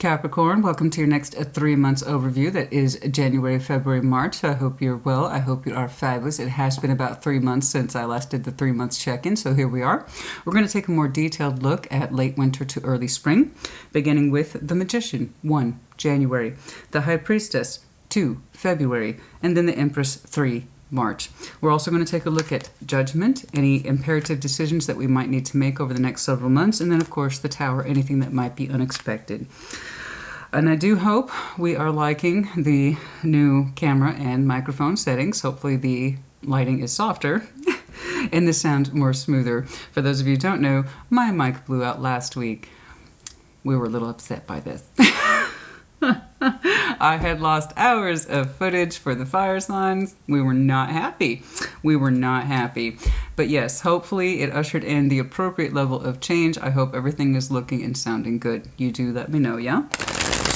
Capricorn, welcome to your next 3 months overview. That is January, February, March. I hope you're well. I hope you are fabulous. It has been about 3 months since I last did the 3 months check-in, so here we are. We're going to take a more detailed look at late winter to early spring, beginning with the Magician, 1, January, the High Priestess, 2, February, and then the Empress, 3, March. We're also going to take a look at Judgment, any imperative decisions that we might need to make over the next several months, and then, of course, the Tower, anything that might be unexpected. And I do hope we are liking the new camera and microphone settings. Hopefully the lighting is softer and the sound more smoother. For those of you who don't know, my mic blew out last week. We were a little upset by this. I had lost hours of footage for the fire signs. We were not happy. We were not happy. But yes, hopefully it ushered in the appropriate level of change. I hope everything is looking and sounding good. You do let me know, yeah?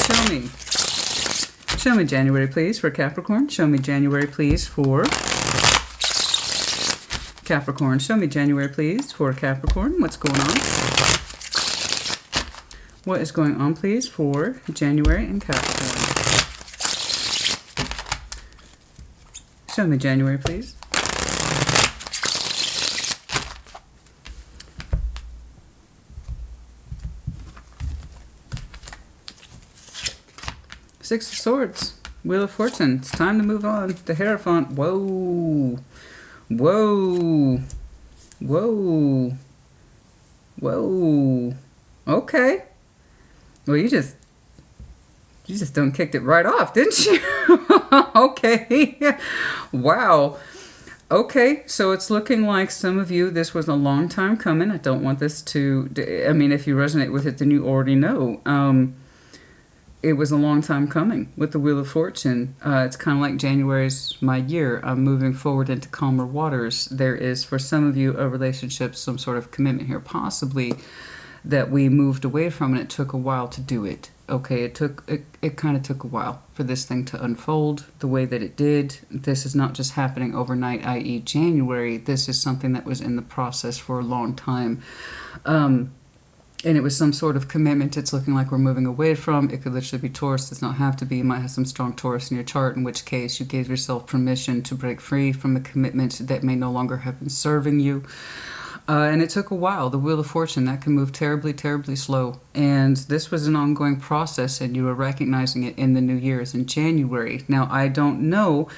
Show me. Show me January, please, for Capricorn. Show me January, please, for Capricorn. Show me January, please, for Capricorn. What's going on? What is going on, please, for January and Capricorn? Show me January, please. Six of Swords, Wheel of Fortune. It's time to move on. The Hierophant. Whoa. Whoa. Whoa. Whoa. Okay. Well, you just done kicked it right off, didn't you? Okay. Wow. Okay, so it's looking like some of you, this was a long time coming. I don't want this to, I mean, if you resonate with it, then you already know. It was a long time coming with the Wheel of Fortune. It's kind of like January's my year. I'm moving forward into calmer waters. There is, for some of you, a relationship, some sort of commitment here, possibly that we moved away from, and it took a while to do it. Okay, it kind of took a while for this thing to unfold the way that it did. This is not just happening overnight, i.e. January. This is something that was in the process for a long time. And it was some sort of commitment it's looking like we're moving away from. It could literally be Taurus. It does not have to be. You might have some strong Taurus in your chart, in which case you gave yourself permission to break free from a commitment that may no longer have been serving you. And it took a while. The Wheel of Fortune, that can move terribly, terribly slow. And this was an ongoing process, and you were recognizing it in the new year's in January. Now, I don't know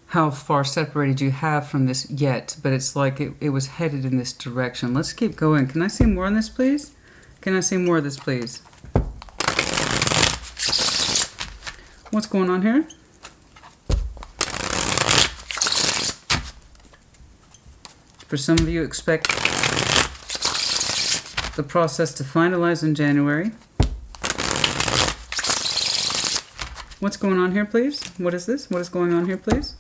how far separated you have from this yet, but it's like it was headed in this direction. Let's keep going. Can I see more on this, please? Can I see more of this, please? What's going on here? For some of you, expect the process to finalize in January. What's going on here, please? What is this? What is going on here, please?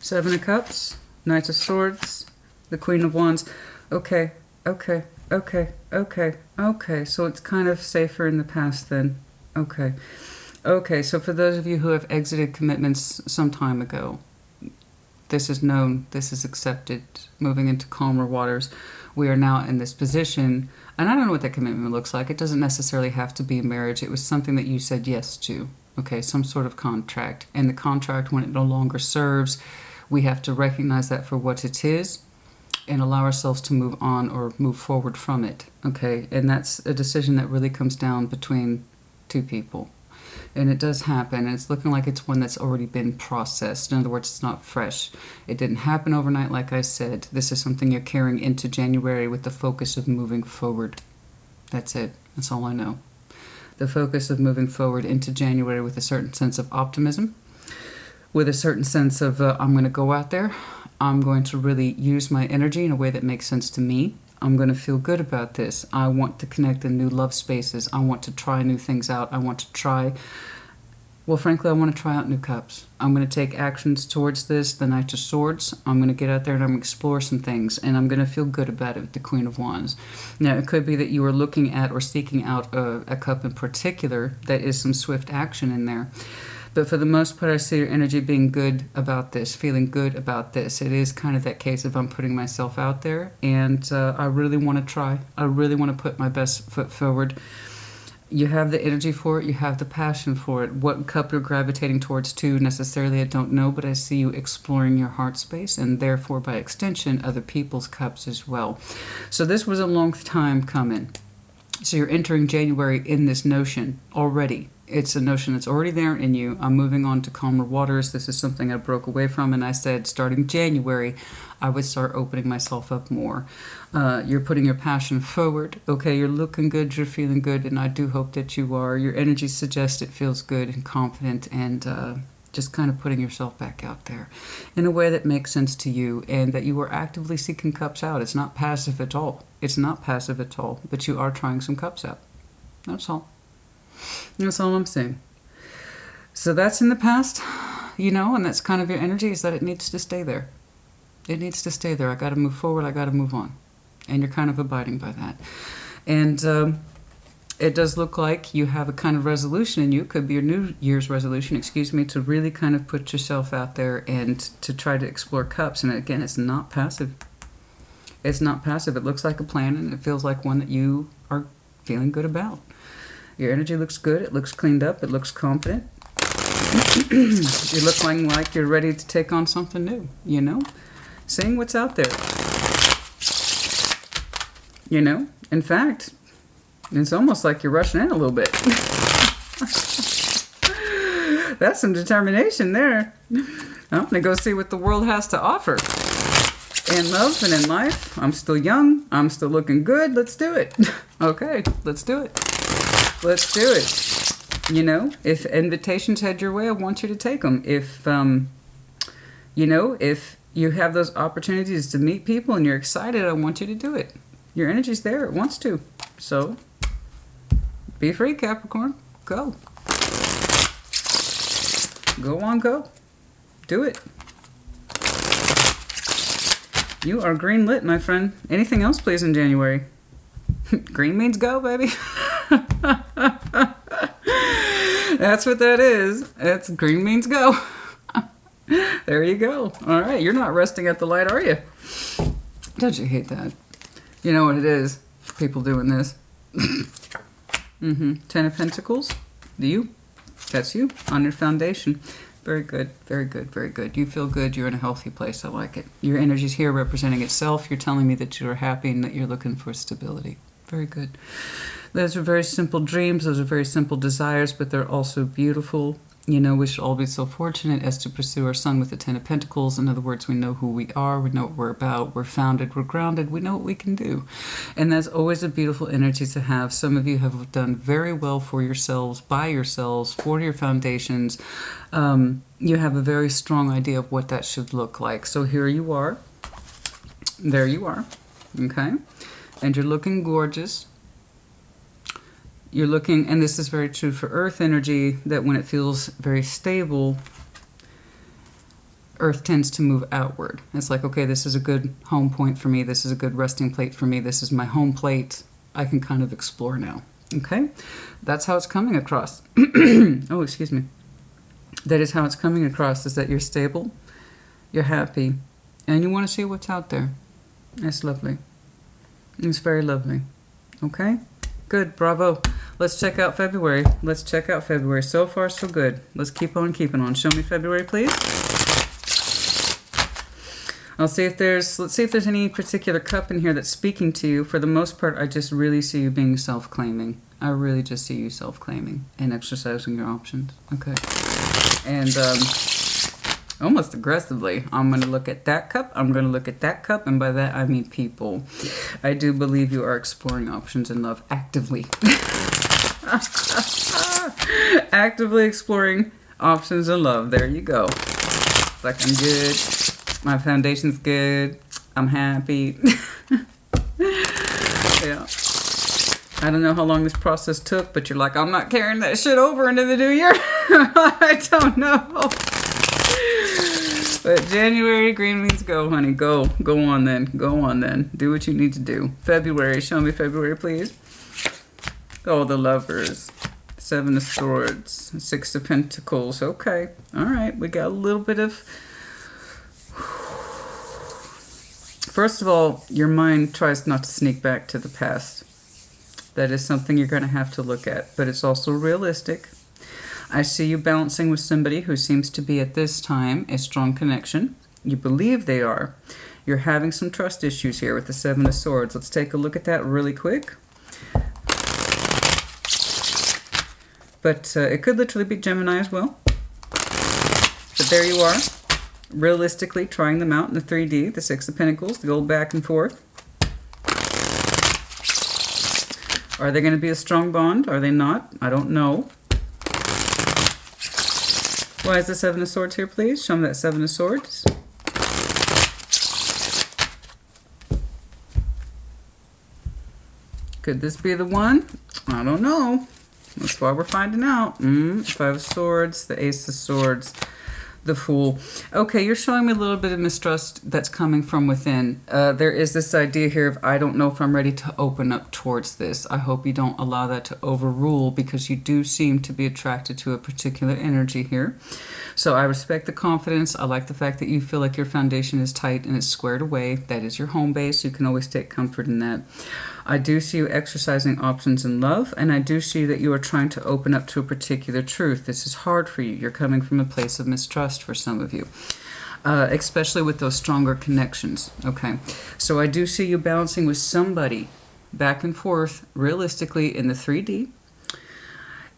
Seven of Cups, Knight of Swords, the Queen of Wands. Okay, okay, okay, okay, okay. So it's kind of safer in the past then. Okay. Okay, so for those of you who have exited commitments some time ago, this is known, this is accepted, moving into calmer waters. We are now in this position, and I don't know what that commitment looks like. It doesn't necessarily have to be marriage. It was something that you said yes to. Okay, some sort of contract. And the contract, when it no longer serves, we have to recognize that for what it is and allow ourselves to move on or move forward from it. Okay, and that's a decision that really comes down between two people. And it does happen, and it's looking like it's one that's already been processed. In other words, it's not fresh. It didn't happen overnight, like I said. This is something you're carrying into January with the focus of moving forward. That's it. That's all I know. The focus of moving forward into January with a certain sense of optimism, with a certain sense of, I'm going to go out there. I'm going to really use my energy in a way that makes sense to me. I'm going to feel good about this. I want to connect in new love spaces. I want to try new things out. I want to try, well, frankly, I want to try out new cups. I'm going to take actions towards this, the Knight of Swords. I'm going to get out there and I'm going to explore some things, and I'm going to feel good about it with the Queen of Wands. Now, it could be that you are looking at or seeking out a cup in particular that is some swift action in there. But for the most part, I see your energy being good about this, feeling good about this. It is kind of that case of I'm putting myself out there, and I really want to try. I really want to put my best foot forward. You have the energy for it. You have the passion for it. What cup you're gravitating towards too, necessarily, I don't know, but I see you exploring your heart space, and therefore, by extension, other people's cups as well. So this was a long time coming. So you're entering January in this notion already. It's a notion that's already there in you. I'm moving on to calmer waters. This is something I broke away from, and I said starting January, I would start opening myself up more. You're putting your passion forward. Okay, you're looking good, you're feeling good, and I do hope that you are. Your energy suggests it feels good and confident, and just kind of putting yourself back out there in a way that makes sense to you, and that you are actively seeking cups out. It's not passive at all. It's not passive at all, but you are trying some cups out. That's all. That's all I'm saying. So that's in the past, you know, and that's kind of your energy, is that it needs to stay there. It needs to stay there. I got to move forward. I got to move on. And you're kind of abiding by that. And it does look like you have a kind of resolution in you. It could be your New Year's resolution, excuse me, to really kind of put yourself out there and to try to explore cups. And again, it's not passive. It's not passive. It looks like a plan, and it feels like one that you are feeling good about. Your energy looks good. It looks cleaned up. It looks confident. You're looking like you're ready to take on something new, you know? Seeing what's out there. You know? In fact, it's almost like you're rushing in a little bit. That's some determination there. I'm going to go see what the world has to offer. In love and in life, I'm still young. I'm still looking good. Let's do it. Okay, let's do it. Let's do it. You know, if invitations head your way, I want you to take them. If, you know, if you have those opportunities to meet people and you're excited, I want you to do it. Your energy's there. It wants to. So, be free, Capricorn. Go. Go on, go. Do it. You are green lit, my friend. Anything else, please, in January? Green means go, baby. That's what that is. It's green means go. There you go. All right. You're not resting at the light, are you? Don't you hate that? You know what it is? People doing this. Ten of Pentacles. You. That's you. On your foundation. Very good. Very good. Very good. You feel good. You're in a healthy place. I like it. Your energy's here representing itself. You're telling me that you're happy and that you're looking for stability. Very good. Those are very simple dreams. Those are very simple desires, but they're also beautiful. You know, we should all be so fortunate as to pursue our sun with the Ten of Pentacles. In other words, we know who we are. We know what we're about. We're founded. We're grounded. We know what we can do. And that's always a beautiful energy to have. Some of you have done very well for yourselves, by yourselves, for your foundations. You have a very strong idea of what that should look like. So here you are. There you are. Okay? And you're looking gorgeous. You're looking, and this is very true for Earth energy, that when it feels very stable, Earth tends to move outward. It's like, okay, this is a good home point for me. This is a good resting plate for me. This is my home plate. I can kind of explore now. Okay? That's how it's coming across. Oh, excuse me. That is how it's coming across, is that you're stable, you're happy, and you want to see what's out there. It's lovely. It's very lovely. Okay? Good. Bravo. Let's check out February. Let's check out February. So far, so good. Let's keep on keeping on. Show me February, please. Let's see if there's any particular cup in here that's speaking to you. For the most part, I just really see you being self-claiming. I really just see you self-claiming and exercising your options. Okay. And almost aggressively, I'm going to look at that cup, I'm going to look at that cup, and by that I mean people. I do believe you are exploring options in love actively. Actively exploring options in love. There you go. It's like, I'm good. My foundation's good. I'm happy. Yeah. I don't know how long this process took, but you're like, I'm not carrying that shit over into the new year. I don't know. But January, green means go, honey. Go. Go on then. Go on then. Do what you need to do. February. Show me February, please. Oh, the Lovers. Seven of Swords, Six of Pentacles. Okay. All right. We got a little bit of... First of all, your mind tries not to sneak back to the past. That is something you're going to have to look at. But it's also realistic. I see you balancing with somebody who seems to be at this time a strong connection. You believe they are. You're having some trust issues here with the Seven of Swords. Let's take a look at that really quick. But it could literally be Gemini as well. But there you are. Realistically trying them out in the 3D. The Six of Pentacles, the old back and forth. Are they going to be a strong bond? Are they not? I don't know. Why is the Seven of Swords here, please? Show me that Seven of Swords. Could this be the one? I don't know. That's why we're finding out. Five of Swords, the Ace of Swords, the Fool. Okay, you're showing me a little bit of mistrust that's coming from within. There is this idea here of, I don't know if I'm ready to open up towards this. I hope you don't allow that to overrule, because you do seem to be attracted to a particular energy here. So I respect the confidence. I like the fact that you feel like your foundation is tight and it's squared away. That is your home base. You can always take comfort in that. I do see you exercising options in love, and I do see that you are trying to open up to a particular truth. This is hard for you. You're coming from a place of mistrust for some of you, especially with those stronger connections. Okay, so I do see you balancing with somebody back and forth realistically in the 3D.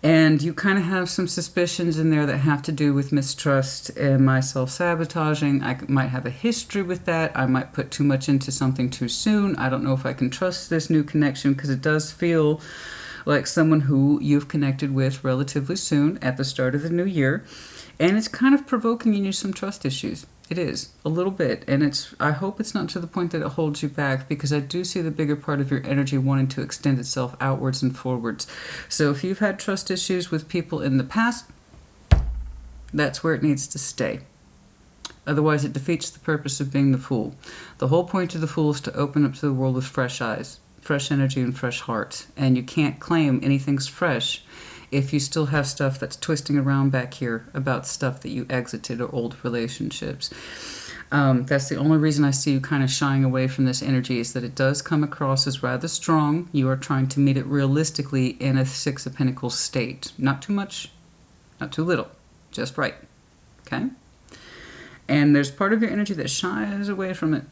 And you kind of have some suspicions in there that have to do with mistrust and my self-sabotaging. I might have a history with that. I might put too much into something too soon. I don't know if I can trust this new connection, because it does feel like someone who you've connected with relatively soon at the start of the new year. And it's kind of provoking in you some trust issues. It is, a little bit. And I hope it's not to the point that it holds you back, because I do see the bigger part of your energy wanting to extend itself outwards and forwards. So if you've had trust issues with people in the past, that's where it needs to stay. Otherwise, it defeats the purpose of being the Fool. The whole point of the Fool is to open up to the world with fresh eyes, fresh energy, and fresh heart. And you can't claim anything's fresh if you still have stuff that's twisting around back here about stuff that you exited or old relationships. That's the only reason I see you kind of shying away from this energy, is that it does come across as rather strong. You are trying to meet it realistically in a Six of Pentacles state. Not too much, not too little, just right. Okay? And there's part of your energy that shies away from it.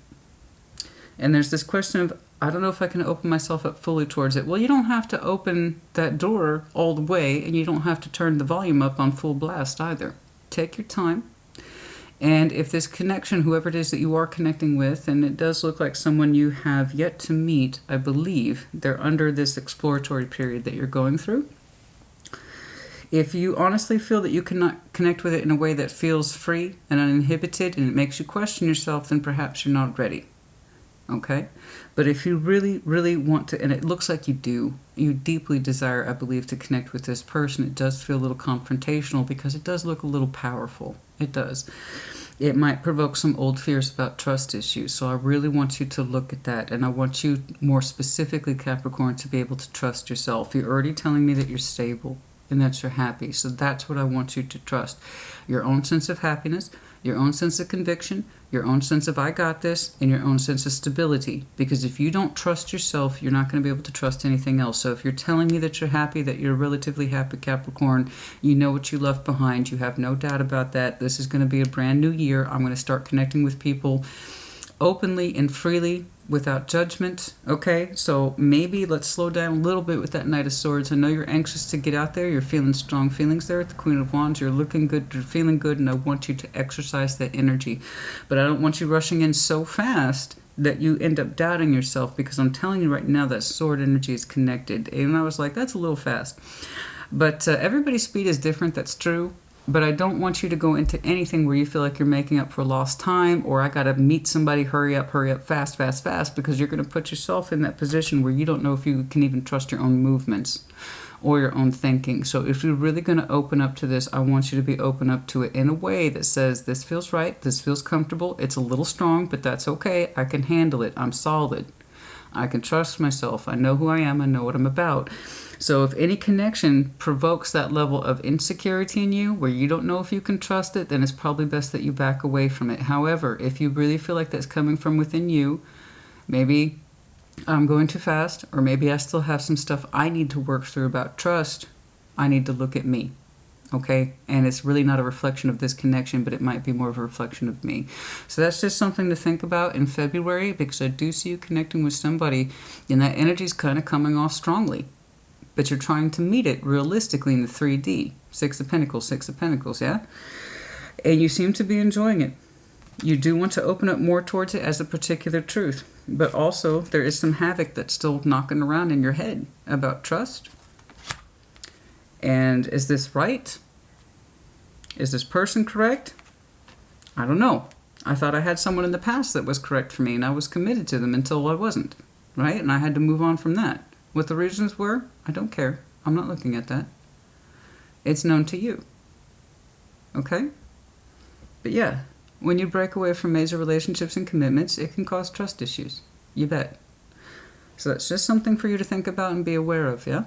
And there's this question of, I don't know if I can open myself up fully towards it. Well, you don't have to open that door all the way, and you don't have to turn the volume up on full blast either. Take your time. And if this connection, whoever it is that you are connecting with, and it does look like someone you have yet to meet, I believe they're under this exploratory period that you're going through. If you honestly feel that you cannot connect with it in a way that feels free and uninhibited, and it makes you question yourself, then perhaps you're not ready. Okay? But if you really, really want to, and it looks like you do, you deeply desire, I believe, to connect with this person, it does feel a little confrontational, because it does look a little powerful. It does. It might provoke some old fears about trust issues. So I really want you to look at that. And I want you, more specifically, Capricorn, to be able to trust yourself. You're already telling me that you're stable and that you're happy. So that's what I want you to trust. Your own sense of happiness, your own sense of conviction, your own sense of I got this, and your own sense of stability. Because if you don't trust yourself, you're not going to be able to trust anything else. So if you're telling me that you're happy, that you're relatively happy, Capricorn, you know what you left behind. You have no doubt about that. This is going to be a brand new year. I'm going to start connecting with people openly and freely, without judgment. Okay, so maybe let's slow down a little bit with that Knight of Swords. I know you're anxious to get out there. You're feeling strong feelings there at the Queen of Wands. You're looking good, you're feeling good, and I want you to exercise that energy. But I don't want you rushing in so fast that you end up doubting yourself, because I'm telling you right now that sword energy is connected. And I was like, that's a little fast. But everybody's speed is different, that's true. But I don't want you to go into anything where you feel like you're making up for lost time, or I got to meet somebody, hurry up, fast, fast, fast, because you're going to put yourself in that position where you don't know if you can even trust your own movements or your own thinking. So if you're really going to open up to this, I want you to be open up to it in a way that says, this feels right, this feels comfortable, it's a little strong, but that's okay, I can handle it, I'm solid. I can trust myself. I know who I am. I know what I'm about. So if any connection provokes that level of insecurity in you where you don't know if you can trust it, then it's probably best that you back away from it. However, if you really feel like that's coming from within you, maybe I'm going too fast, or maybe I still have some stuff I need to work through about trust, I need to look at me. Okay? And it's really not a reflection of this connection, but it might be more of a reflection of me. So that's just something to think about in February, because I do see you connecting with somebody, and that energy is kind of coming off strongly. But you're trying to meet it realistically in the 3D. Six of Pentacles, yeah? And you seem to be enjoying it. You do want to open up more towards it as a particular truth. But also, there is some havoc that's still knocking around in your head about trust. And is this right? Is this person correct? I don't know. I thought I had someone in the past that was correct for me, and I was committed to them until I wasn't, right? And I had to move on from that. What the reasons were, I don't care. I'm not looking at that. It's known to you. Okay? But yeah, when you break away from major relationships and commitments, it can cause trust issues. You bet. So that's just something for you to think about and be aware of, yeah?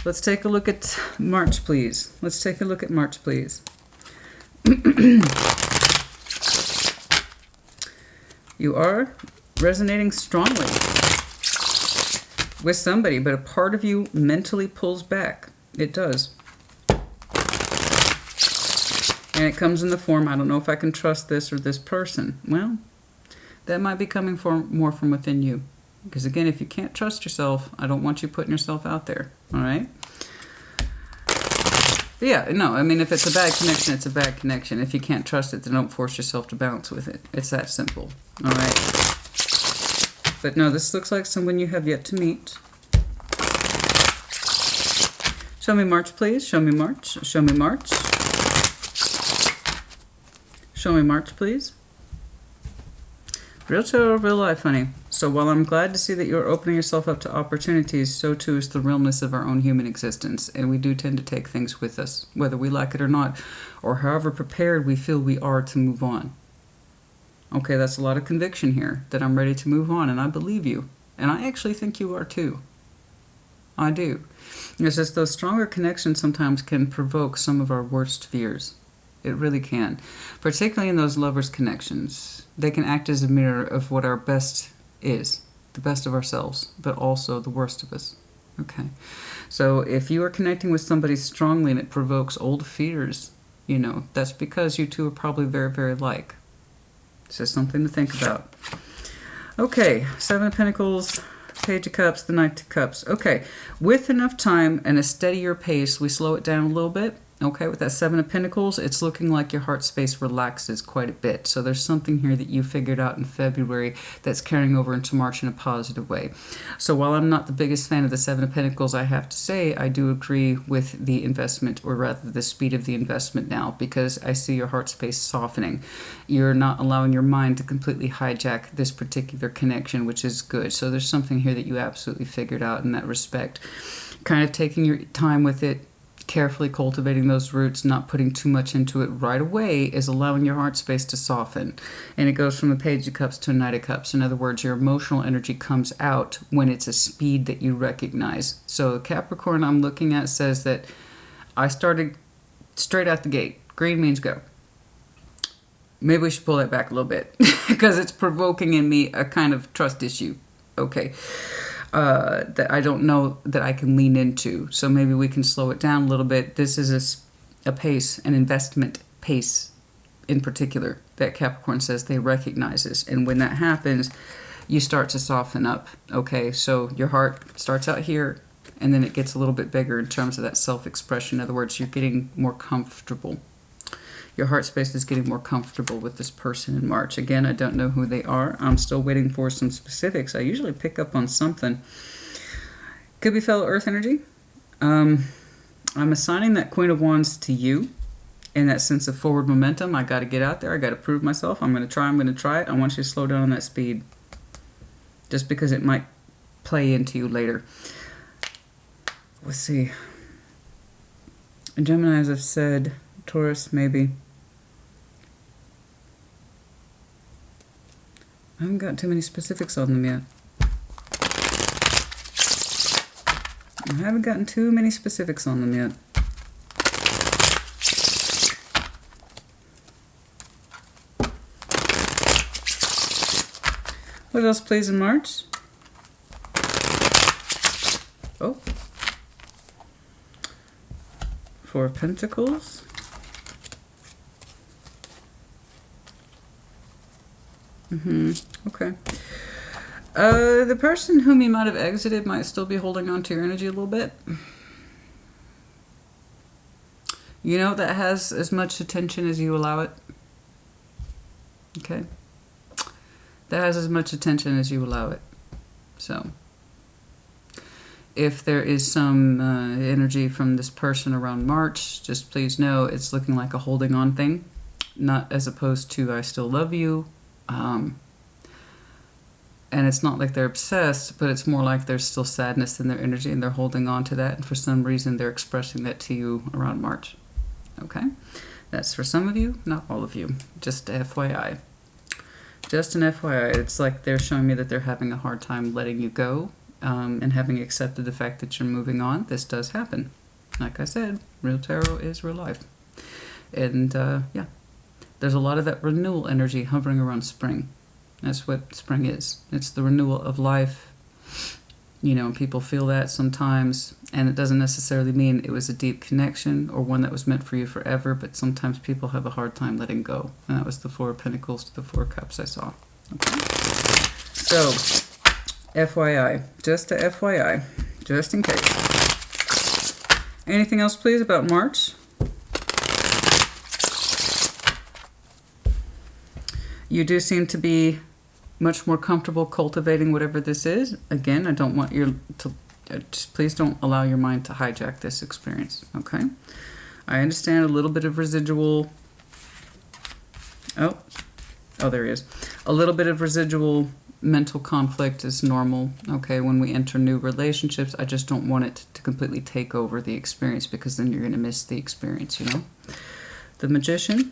Let's take a look at March, please. Let's take a look at March, please. You are resonating strongly with somebody, but a part of you mentally pulls back. It does. And it comes in the form, I don't know if I can trust this or this person. Well, that might be coming more from within you. Because again, if you can't trust yourself, I don't want you putting yourself out there. All right? But yeah, no, I mean, if it's a bad connection, it's a bad connection. If you can't trust it, then don't force yourself to bounce with it. It's that simple. All right? But no, this looks like someone you have yet to meet. Show me March, please. Show me March. Show me March. Show me March, please. Real tarot, real life, honey. So while I'm glad to see that you're opening yourself up to opportunities, so too is the realness of our own human existence. And we do tend to take things with us, whether we like it or not, or however prepared we feel we are to move on. Okay, that's a lot of conviction here, that I'm ready to move on, and I believe you. And I actually think you are too. I do. It's just those stronger connections sometimes can provoke some of our worst fears. It really can. Particularly in those lovers' connections. They can act as a mirror of what our best is. The best of ourselves, but also the worst of us. Okay. So if you are connecting with somebody strongly and it provokes old fears, you know, that's because you two are probably very, very alike. It's just something to think about. Okay, Seven of Pentacles, Page of Cups, the Knight of Cups. Okay, with enough time and a steadier pace, we slow it down a little bit. Okay, with that Seven of Pentacles, it's looking like your heart space relaxes quite a bit. So there's something here that you figured out in February that's carrying over into March in a positive way. So while I'm not the biggest fan of the Seven of Pentacles, I have to say I do agree with the investment, or rather the speed of the investment now, because I see your heart space softening. You're not allowing your mind to completely hijack this particular connection, which is good. So there's something here that you absolutely figured out in that respect. Kind of taking your time with it, carefully cultivating those roots, not putting too much into it right away, is allowing your heart space to soften. And it goes from a Page of Cups to a Knight of Cups. In other words, your emotional energy comes out when it's a speed that you recognize. So Capricorn I'm looking at says that I started straight out the gate. Green means go. Maybe we should pull that back a little bit because it's provoking in me a kind of trust issue. Okay. That I don't know that I can lean into. So maybe we can slow it down a little bit. This is a pace, an investment pace in particular, that Capricorn says they recognizes. And when that happens, you start to soften up. Okay, so your heart starts out here, and then it gets a little bit bigger in terms of that self-expression. In other words, you're getting more comfortable. Your heart space is getting more comfortable with this person in March. Again, I don't know who they are. I'm still waiting for some specifics. I usually pick up on something. Could be fellow Earth energy. I'm assigning that Queen of Wands to you in that sense of forward momentum. I got to get out there. I got to prove myself. I'm going to try it. I want you to slow down on that speed. Just because it might play into you later. Let's see. Gemini, as I've said, Taurus, maybe. I haven't got too many specifics on them yet. I haven't gotten too many specifics on them yet. What else, please, in March? Oh. Four of Pentacles. Okay. The person whom you might have exited might still be holding on to your energy a little bit. You know, that has as much attention as you allow it. Okay? That has as much attention as you allow it. So, if there is some energy from this person around March, just please know it's looking like a holding on thing, not as opposed to I still love you. And it's not like they're obsessed, but it's more like there's still sadness in their energy and they're holding on to that. And for some reason, they're expressing that to you around March. Okay? That's for some of you, not all of you. Just FYI. Just an FYI. It's like they're showing me that they're having a hard time letting you go and having accepted the fact that you're moving on. This does happen. Like I said, real tarot is real life. And yeah, there's a lot of that renewal energy hovering around spring. That's what spring is. It's the renewal of life. You know, people feel that sometimes, and it doesn't necessarily mean it was a deep connection or one that was meant for you forever, but sometimes people have a hard time letting go. And that was the Four of Pentacles to the Four of Cups I saw. Okay? So, FYI. Just a FYI. Just in case. Anything else, please, about March? You do seem to be much more comfortable cultivating whatever this is. Again, I don't want you to... just please don't allow your mind to hijack this experience, okay? I understand a little bit of residual... Oh, there he is. A little bit of residual mental conflict is normal, okay, when we enter new relationships. I just don't want it to completely take over the experience, because then you're going to miss the experience, you know? The Magician...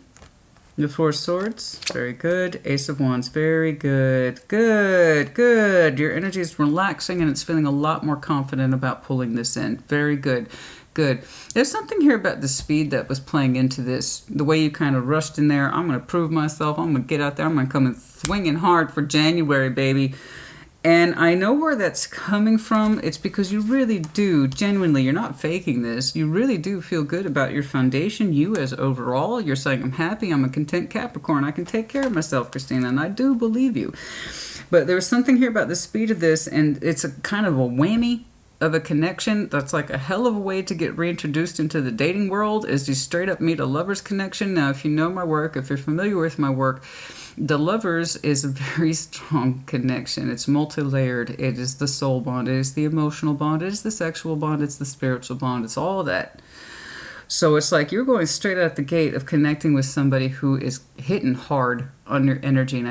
The Four of Swords, very good. Ace of Wands, very good. Good, good. Your energy is relaxing and it's feeling a lot more confident about pulling this in. Very good, good. There's something here about the speed that was playing into this. The way you kind of rushed in there. I'm going to prove myself. I'm going to get out there. I'm going to come in swinging hard for January, baby. And I know where that's coming from. It's because you really do, genuinely, you're not faking this. You really do feel good about your foundation. You as overall, you're saying, I'm happy, I'm a content Capricorn. I can take care of myself, Christina, and I do believe you. But there's something here about the speed of this, and it's a kind of a whammy of a connection that's like a hell of a way to get reintroduced into the dating world, is you straight up meet a lover's connection. Now, if you know my work, if you're familiar with my work, the lovers is a very strong connection. It's multi-layered. It is the soul bond. It is the emotional bond. It is the sexual bond. It's the spiritual bond. It's all that. So it's like you're going straight out the gate of connecting with somebody who is hitting hard on your energy. And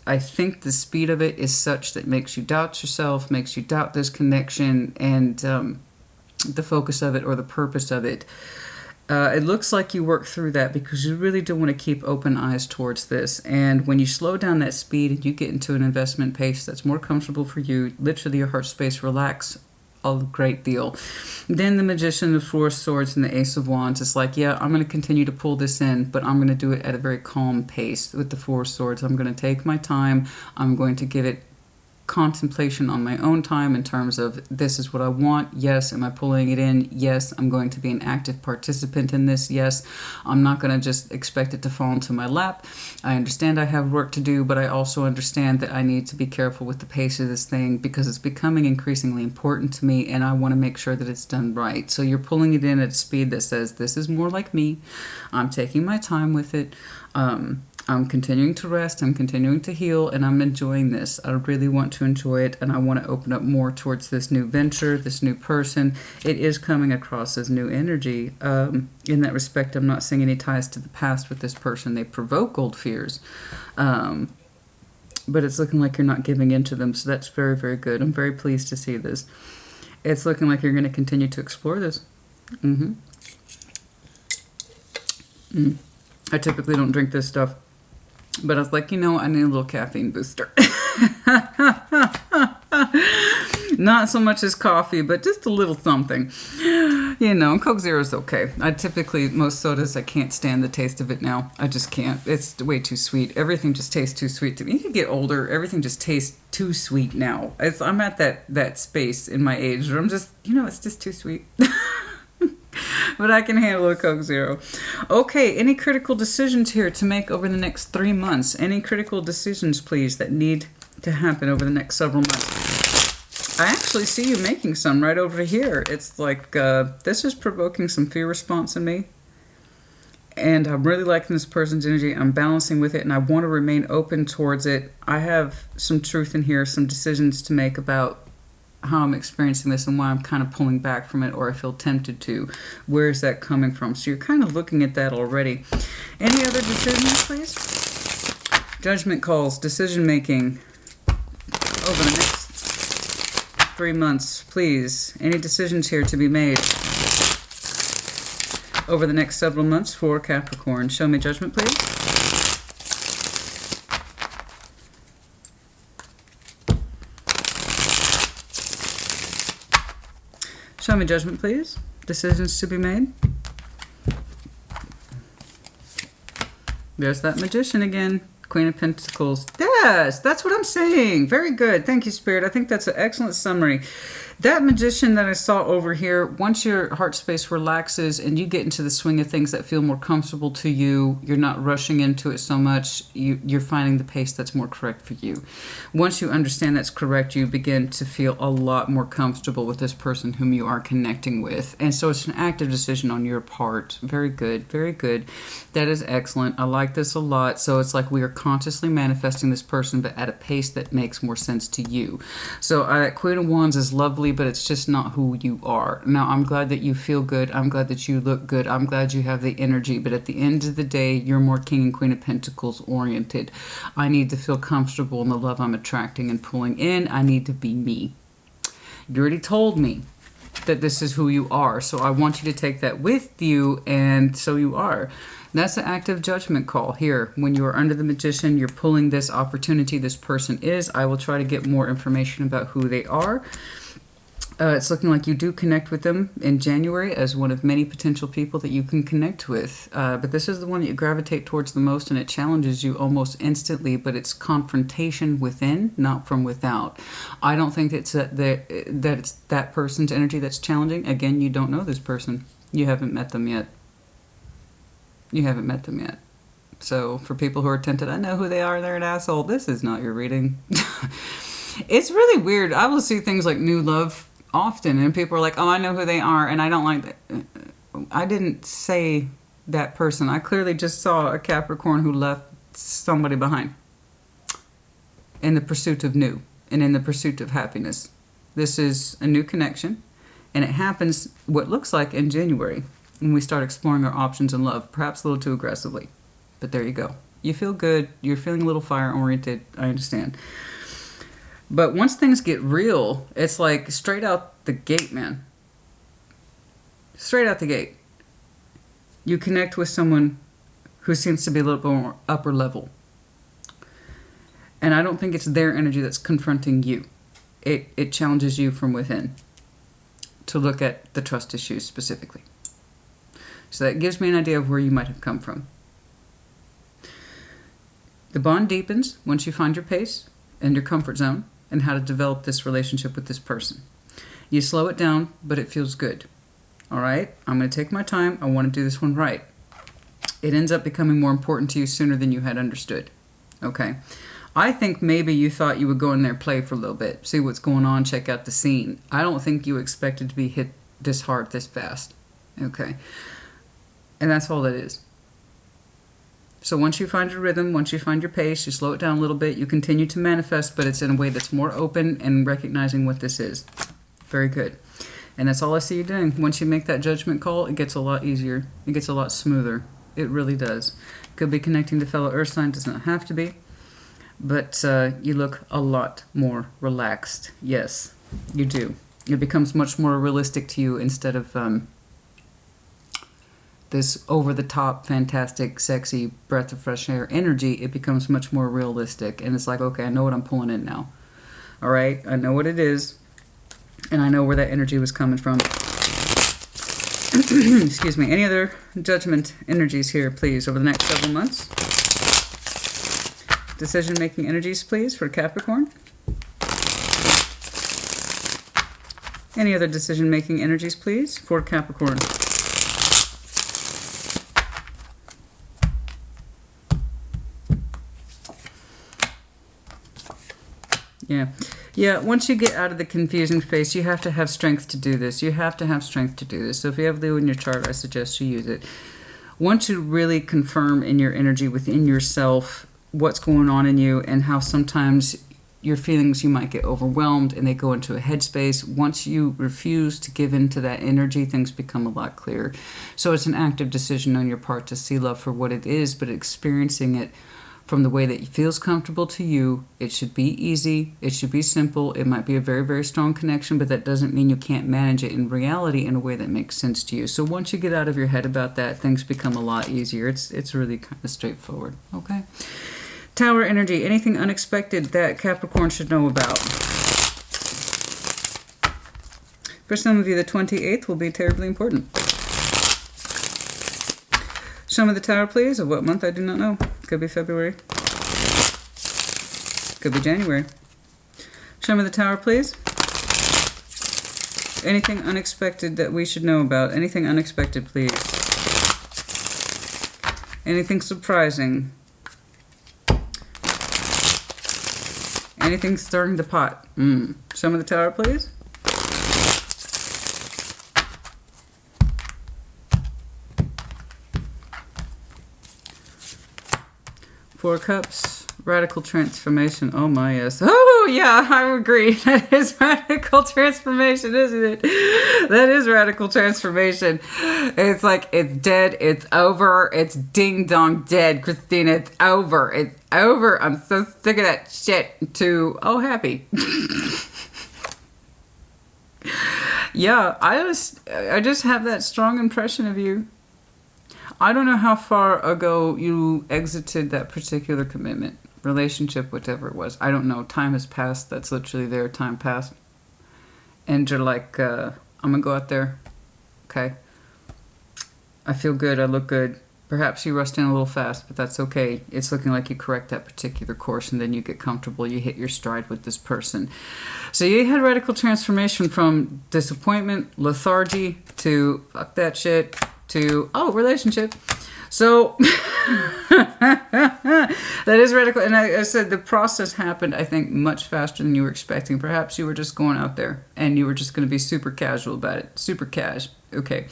I think the speed of it is such that makes you doubt yourself, makes you doubt this connection and the focus of it or the purpose of it. It looks like you work through that because you really do want to keep open eyes towards this. And when you slow down that speed and you get into an investment pace that's more comfortable for you, literally your heart space relax a great deal. Then the Magician, the Four of Swords, and the Ace of Wands. It's like, yeah, I'm going to continue to pull this in, but I'm going to do it at a very calm pace with the Four of Swords. I'm going to take my time. I'm going to give it contemplation on my own time in terms of this is what I want. Yes. Am I pulling it in? Yes. I'm going to be an active participant in this. Yes. I'm not going to just expect it to fall into my lap. I understand I have work to do, but I also understand that I need to be careful with the pace of this thing because it's becoming increasingly important to me and I want to make sure that it's done right. So you're pulling it in at a speed that says this is more like me. I'm taking my time with it. I'm continuing to rest, I'm continuing to heal, and I'm enjoying this. I really want to enjoy it, and I want to open up more towards this new venture, this new person. It is coming across as new energy. In that respect, I'm not seeing any ties to the past with this person. They provoke old fears. But it's looking like you're not giving in to them, so that's very, very good. I'm very pleased to see this. It's looking like you're going to continue to explore this. I typically don't drink this stuff. But I was like, you know, I need a little caffeine booster. Not so much as coffee, but just a little something. You know, Coke Zero's okay. I typically, most sodas, I can't stand the taste of it now. I just can't. It's way too sweet. Everything just tastes too sweet to me. You get older, everything just tastes too sweet now. I'm at that space in my age where I'm just, you know, it's just too sweet. But I can handle a Coke Zero. Okay, any critical decisions here to make over the next 3 months? Any critical decisions, please, that need to happen over the next several months? I actually see you making some right over here. It's like, this is provoking some fear response in me. And I'm really liking this person's energy. I'm balancing with it, and I want to remain open towards it. I have some truth in here, some decisions to make about how I'm experiencing this and why I'm kind of pulling back from it, or I feel tempted to. Where is that coming from? So you're kind of looking at that already. Any other decisions, please? Judgment calls, decision making over the next 3 months, please. Any decisions here to be made over the next several months for Capricorn? Show me judgment, please. Show me judgment, please. Decisions to be made. There's that Magician again. Queen of Pentacles. Yes, that's what I'm saying. Very good. Thank you, Spirit. I think that's an excellent summary. That Magician that I saw over here, once your heart space relaxes and you get into the swing of things that feel more comfortable to you, you're not rushing into it so much, you're finding the pace that's more correct for you. Once you understand that's correct, you begin to feel a lot more comfortable with this person whom you are connecting with. And so it's an active decision on your part. Very good. Very good. That is excellent. I like this a lot. So it's like we are consciously manifesting this person, but at a pace that makes more sense to you. So Queen of Wands is lovely, but it's just not who you are. Now, I'm glad that you feel good. I'm glad that you look good. I'm glad you have the energy. But at the end of the day, you're more King and Queen of Pentacles oriented. I need to feel comfortable in the love I'm attracting and pulling in. I need to be me. You already told me that this is who you are. So I want you to take that with you, and so you are. That's an active judgment call here. When you are under the Magician, you're pulling this opportunity this person is. I will try to get more information about who they are. It's looking like you do connect with them in January as one of many potential people that you can connect with. But this is the one that you gravitate towards the most, and it challenges you almost instantly, but it's confrontation within, not from without. I don't think it's that it's that person's energy that's challenging. Again, you don't know this person. You haven't met them yet. You haven't met them yet. So for people who are tempted, I know who they are, they're an asshole. This is not your reading. It's really weird. I will see things like new love often, and people are like, oh, I know who they are, and I don't like that. I didn't say that person. I clearly just saw a Capricorn who left somebody behind in the pursuit of new and in the pursuit of happiness. This is a new connection, and it happens what looks like in January when we start exploring our options in love, perhaps a little too aggressively. But there you go. You feel good. You're feeling a little fire-oriented. I understand. But once things get real, it's like straight out the gate, man. Straight out the gate. You connect with someone who seems to be a little bit more upper level. And I don't think it's their energy that's confronting you. It challenges you from within to look at the trust issues specifically. So that gives me an idea of where you might have come from. The bond deepens once you find your pace and your comfort zone and how to develop this relationship with this person. You slow it down, but it feels good. All right? I'm going to take my time. I want to do this one right. It ends up becoming more important to you sooner than you had understood. Okay? I think maybe you thought you would go in there, play for a little bit, see what's going on, check out the scene. I don't think you expected to be hit this hard, this fast. Okay? And that's all that is. So once you find your rhythm, once you find your pace, you slow it down a little bit, you continue to manifest, but it's in a way that's more open and recognizing what this is. Very good. And that's all I see you doing. Once you make that judgment call, it gets a lot easier. It gets a lot smoother. It really does. Could be connecting to fellow earth sign, does not have to be. But you look a lot more relaxed. Yes, you do. It becomes much more realistic to you instead of this over-the-top, fantastic, sexy, breath of fresh air energy. It becomes much more realistic. And it's like, okay, I know what I'm pulling in now. All right? I know what it is. And I know where that energy was coming from. Excuse me. Any other judgment energies here, please, over the next several months? Decision-making energies, please, for Capricorn. Any other decision-making energies, please, for Capricorn? Yeah, once you get out of the confusing phase, you have to have strength to do this. You have to have strength to do this. So if you have Leo in your chart, I suggest you use it. Once you really confirm in your energy within yourself what's going on in you and how sometimes your feelings, you might get overwhelmed and they go into a headspace. Once you refuse to give in to that energy, things become a lot clearer. So it's an active decision on your part to see love for what it is, but experiencing it from the way that it feels comfortable to you. It should be easy. It should be simple. It might be a very, very strong connection, but that doesn't mean you can't manage it in reality in a way that makes sense to you. So once you get out of your head about that, things become a lot easier. It's really kind of straightforward. Okay. Tower energy. Anything unexpected that Capricorn should know about? For some of you, the 28th will be terribly important. Show me the tower, please. Of what month? I do not know. Could be February. Could be January. Show me the tower, please. Anything unexpected that we should know about? Anything unexpected, please. Anything surprising? Anything stirring the pot? Show me the tower, please. Four Cups, radical transformation. Oh my, yes. Oh yeah, I agree. That is radical transformation, isn't it? That is radical transformation. It's like, it's dead, it's over, it's ding dong dead, Christina. It's over, it's over. I'm so sick of that shit. To, oh, happy. Yeah, I just have that strong impression of you. I don't know how far ago you exited that particular commitment, relationship, whatever it was. I don't know. Time has passed. That's literally there. Time passed. And you're like, I'm going to go out there. Okay. I feel good. I look good. Perhaps you rushed in a little fast, but that's okay. It's looking like you correct that particular course and then you get comfortable. You hit your stride with this person. So you had radical transformation from disappointment, lethargy, to fuck that shit, to, oh, relationship. So that is radical. And I said the process happened, I think, much faster than you were expecting. Perhaps you were just going out there and you were just going to be super casual about it. Super cash. Okay.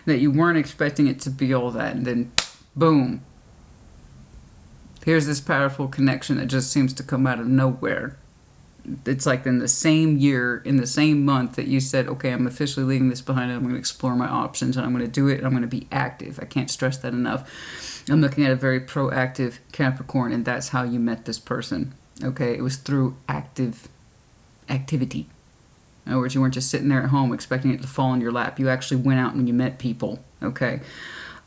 That you weren't expecting it to be all that. And then, boom. Here's this powerful connection that just seems to come out of nowhere. It's like in the same year, in the same month that you said, okay, I'm officially leaving this behind and I'm going to explore my options and I'm going to do it and I'm going to be active. I can't stress that enough. I'm looking at a very proactive Capricorn, and that's how you met this person. Okay, it was through activity. In other words, you weren't just sitting there at home expecting it to fall in your lap. You actually went out and you met people. Okay.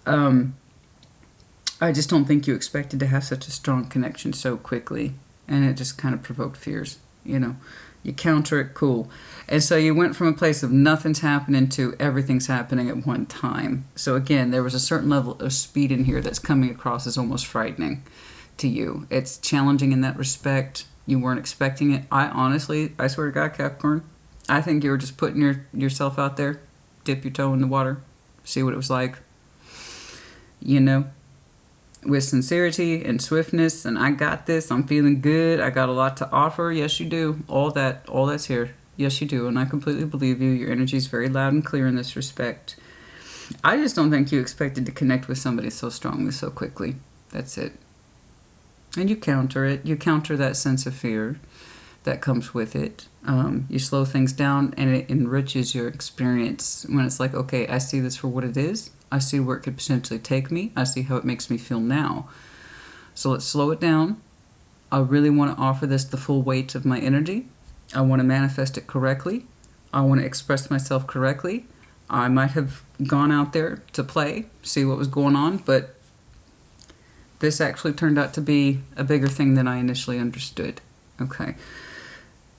I just don't think you expected to have such a strong connection so quickly. And it just kind of provoked fears. You know, you counter it, cool. And so you went from a place of nothing's happening to everything's happening at one time. So again, there was a certain level of speed in here that's coming across as almost frightening to you. It's challenging in that respect. You weren't expecting it. I swear to God, Capricorn, I think you were just putting yourself out there, dip your toe in the water, see what it was like, you know, with sincerity and swiftness, and I got this, I'm feeling good, I got a lot to offer. Yes, you do. All that's here. Yes, you do, and I completely believe you. Your energy is very loud and clear in this respect. I just don't think you expected to connect with somebody so strongly so quickly. That's it. And you counter it. You counter that sense of fear that comes with it. You slow things down and it enriches your experience when it's like, okay, I see this for what it is. I see where it could potentially take me. I see how it makes me feel now. So let's slow it down. I really want to offer this the full weight of my energy. I want to manifest it correctly. I want to express myself correctly. I might have gone out there to play, see what was going on, but this actually turned out to be a bigger thing than I initially understood. Okay.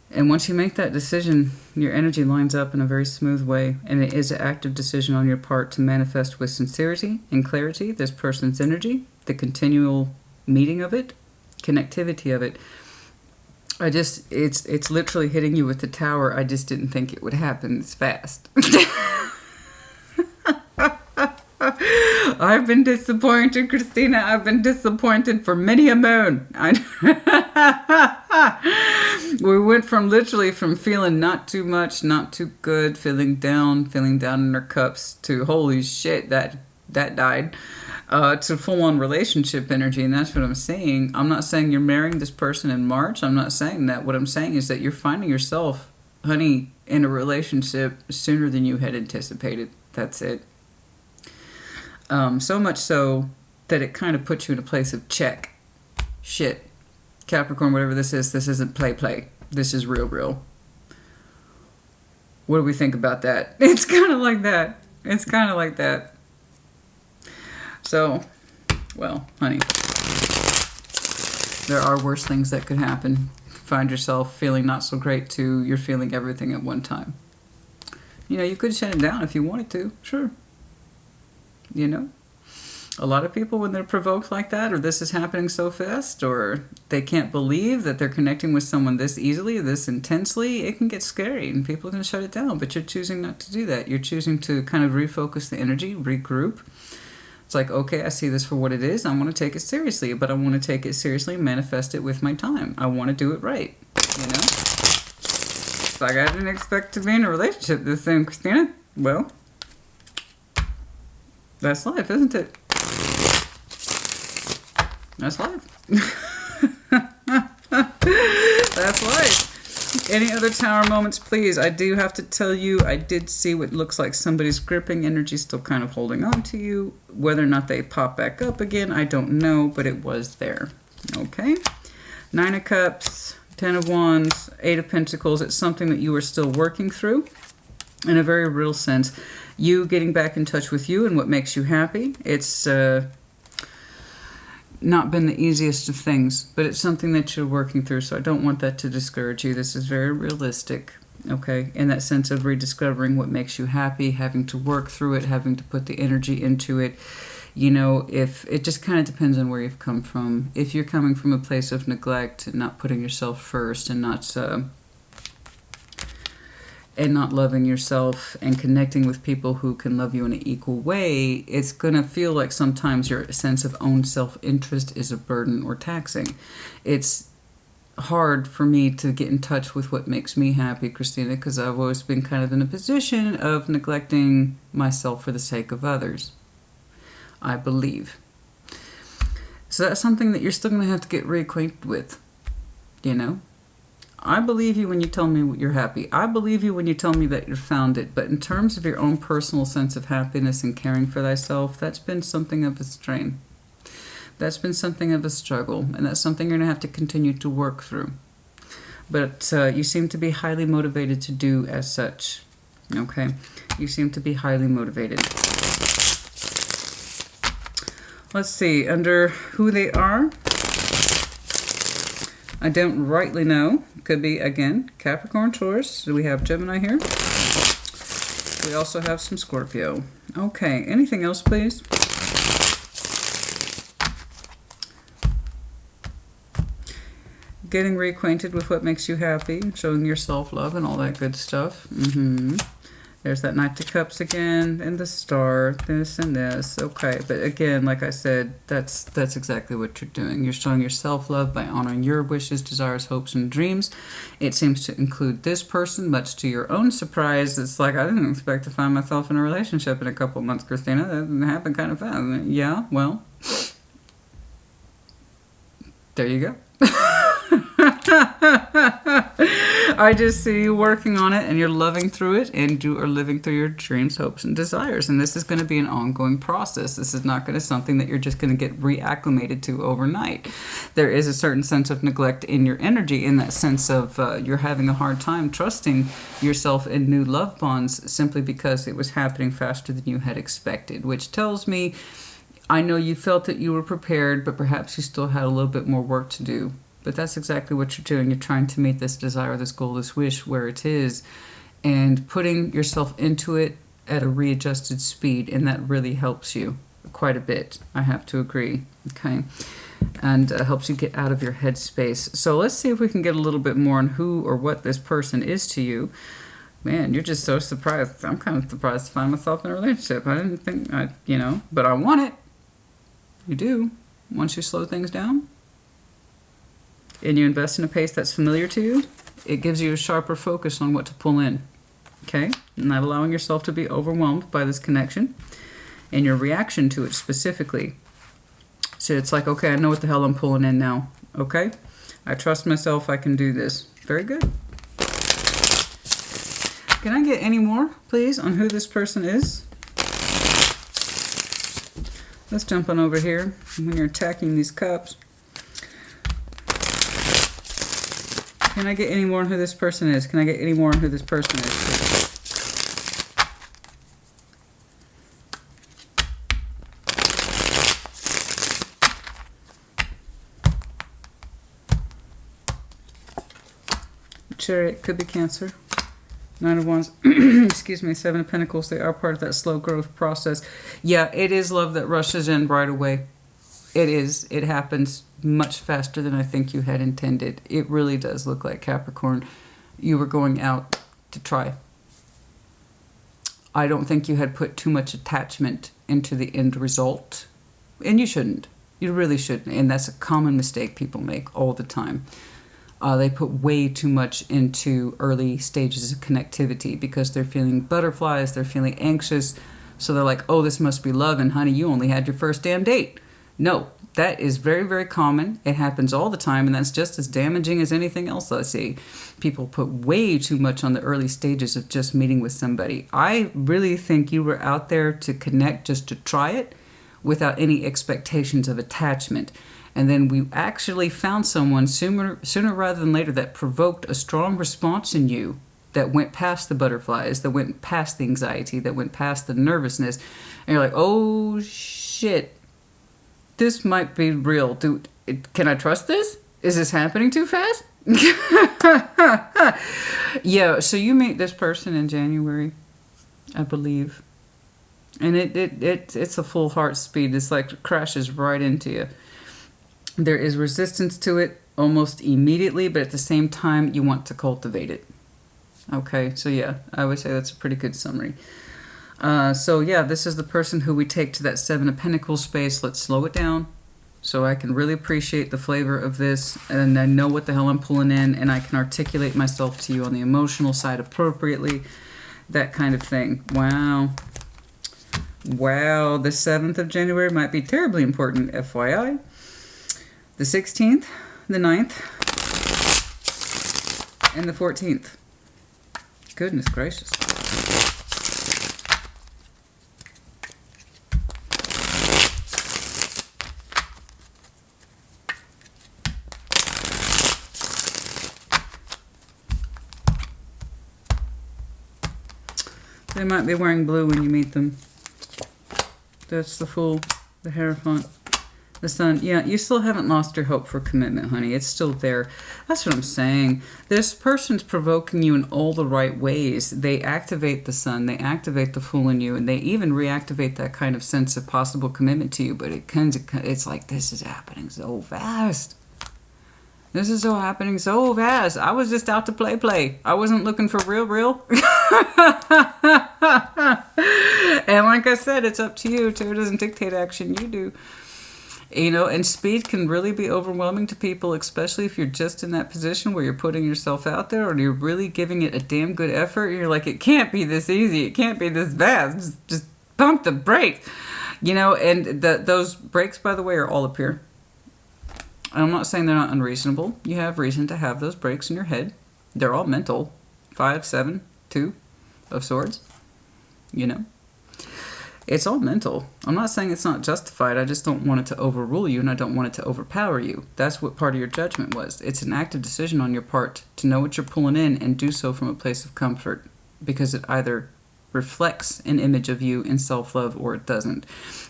And once you make that decision, your energy lines up in a very smooth way, and it is an active decision on your part to manifest with sincerity and clarity this person's energy, the continual meeting of it, connectivity of it. It's literally hitting you with the tower. I just didn't think it would happen this fast. I've been disappointed, Christina. I've been disappointed for many a moon. We went from literally from feeling not too much, not too good, feeling down in our cups, to holy shit, that died, to full-on relationship energy. And that's what I'm saying. I'm not saying you're marrying this person in March. I'm not saying that. What I'm saying is that you're finding yourself, honey, in a relationship sooner than you had anticipated. That's it. So much so that it kind of puts you in a place of check. Shit. Capricorn, whatever this isn't play. This is real. What do we think about that? It's kind of like that. So, well, honey, there are worse things that could happen. Find yourself feeling not so great to you're feeling everything at one time. You know, you could shut it down if you wanted to. Sure. You know? A lot of people, when they're provoked like that, or this is happening so fast, or they can't believe that they're connecting with someone this easily, this intensely, it can get scary and people can shut it down. But you're choosing not to do that. You're choosing to kind of refocus the energy, regroup. It's like, okay, I see this for what it is. I want to take it seriously, but I want to take it seriously and manifest it with my time. I want to do it right, you know? It's like, I didn't expect to be in a relationship this soon, Christina. Well, that's life, isn't it? That's life. That's life. Any other tower moments, please? I do have to tell you, I did see what looks like somebody's gripping energy still kind of holding on to you. Whether or not they pop back up again, I don't know, but it was there. Okay. 9 of Cups, 10 of Wands, 8 of Pentacles. It's something that you are still working through in a very real sense. You getting back in touch with you and what makes you happy. It's not been the easiest of things, but it's something that you're working through, so I don't want that to discourage you. This is very realistic, okay? In that sense of rediscovering what makes you happy, having to work through it, having to put the energy into it. You know, if it just kind of depends on where you've come from. If you're coming from a place of neglect and not putting yourself first and not loving yourself and connecting with people who can love you in an equal way, it's going to feel like sometimes your sense of own self-interest is a burden or taxing. It's hard for me to get in touch with what makes me happy, Christina, because I've always been kind of in a position of neglecting myself for the sake of others, I believe. So that's something that you're still going to have to get reacquainted with, you know? I believe you when you tell me you're happy. I believe you when you tell me that you've found it. But in terms of your own personal sense of happiness and caring for thyself, that's been something of a strain. That's been something of a struggle. And that's something you're going to have to continue to work through. But you seem to be highly motivated to do as such. Okay? You seem to be highly motivated. Let's see. Under who they are, I don't rightly know. Could be, again, Capricorn, Taurus. Do we have Gemini here? We also have some Scorpio. Okay, anything else, please? Getting reacquainted with what makes you happy, showing your self-love and all that good stuff. There's that Knight of Cups again, and the Star, this and this. Okay, but again, like I said, that's exactly what you're doing. You're showing your self-love by honoring your wishes, desires, hopes, and dreams. It seems to include this person, much to your own surprise. It's like, I didn't expect to find myself in a relationship in a couple of months, Christina. That happened kind of fast. Yeah, well, there you go. I just see you working on it and you're loving through it and you are living through your dreams, hopes, and desires. And this is going to be an ongoing process. This is not going to be something that you're just going to get reacclimated to overnight. There is a certain sense of neglect in your energy, in that sense of you're having a hard time trusting yourself in new love bonds simply because it was happening faster than you had expected, which tells me, I know you felt that you were prepared, but perhaps you still had a little bit more work to do But that's exactly what you're doing. You're trying to meet this desire, this goal, this wish where it is, and putting yourself into it at a readjusted speed, and that really helps you quite a bit. I have to agree. Okay. And helps you get out of your headspace. So let's see if we can get a little bit more on who or what this person is to you. Man, you're just so surprised. I'm kind of surprised to find myself in a relationship. I didn't think, but I want it. You do. Once you slow things down and you invest in a pace that's familiar to you, it gives you a sharper focus on what to pull in. Okay? Not allowing yourself to be overwhelmed by this connection and your reaction to it specifically. So it's like, okay, I know what the hell I'm pulling in now. Okay? I trust myself. I can do this. Very good. Can I get any more, please, on who this person is? Let's jump on over here when you're attacking these cups. Can I get any more on who this person is? Can I get any more on who this person is, please? Chariot could be Cancer. Nine of Wands, excuse me, Seven of Pentacles. They are part of that slow growth process. Yeah, it is love that rushes in right away. It is. It happens much faster than I think you had intended. It really does look like, Capricorn, you were going out to try. I don't think you had put too much attachment into the end result. And you shouldn't. You really shouldn't. And that's a common mistake people make all the time. They put way too much into early stages of connectivity because they're feeling butterflies, they're feeling anxious. So they're like, oh, this must be love, and honey, you only had your first damn date. No, that is very, very common. It happens all the time, and that's just as damaging as anything else I see. People put way too much on the early stages of just meeting with somebody. I really think you were out there to connect, just to try it, without any expectations of attachment. And then we actually found someone sooner rather than later that provoked a strong response in you that went past the butterflies, that went past the anxiety, that went past the nervousness. And you're like, oh, shit. This might be real. Dude, can I trust this? Is this happening too fast? Yeah, so you meet this person in January, I believe. And it's a full heart speed. It's like it crashes right into you. There is resistance to it almost immediately, but at the same time, you want to cultivate it. Okay, so yeah, I would say that's a pretty good summary. So yeah, this is the person who we take to that Seven of Pentacles space. Let's slow it down so I can really appreciate the flavor of this, and I know what the hell I'm pulling in, and I can articulate myself to you on the emotional side appropriately, that kind of thing. Wow. Wow, the 7th of January might be terribly important, FYI. The 16th, the 9th, and the 14th. Goodness gracious. They might be wearing blue when you meet them. That's the Fool, the Hierophant. The Sun. Yeah, you still haven't lost your hope for commitment, honey. It's still there. That's what I'm saying. This person's provoking you in all the right ways. They activate the Sun. They activate the Fool in you. And they even reactivate that kind of sense of possible commitment to you. But it's like, this is happening so fast. This is so happening so fast. I was just out to play. I wasn't looking for real. And like I said, it's up to you. Tarot doesn't dictate action. You do. You know, and speed can really be overwhelming to people, especially if you're just in that position where you're putting yourself out there or you're really giving it a damn good effort. You're like, it can't be this easy. It can't be this fast. Just pump the brakes. You know, and those brakes, by the way, are all up here. I'm not saying they're not unreasonable. You have reason to have those brakes in your head. They're all mental. 5, 7, 2 of Swords. You know. It's all mental. I'm not saying it's not justified. I just don't want it to overrule you, and I don't want it to overpower you. That's what part of your judgment was. It's an active decision on your part to know what you're pulling in and do so from a place of comfort, because it either reflects an image of you in self-love or it doesn't.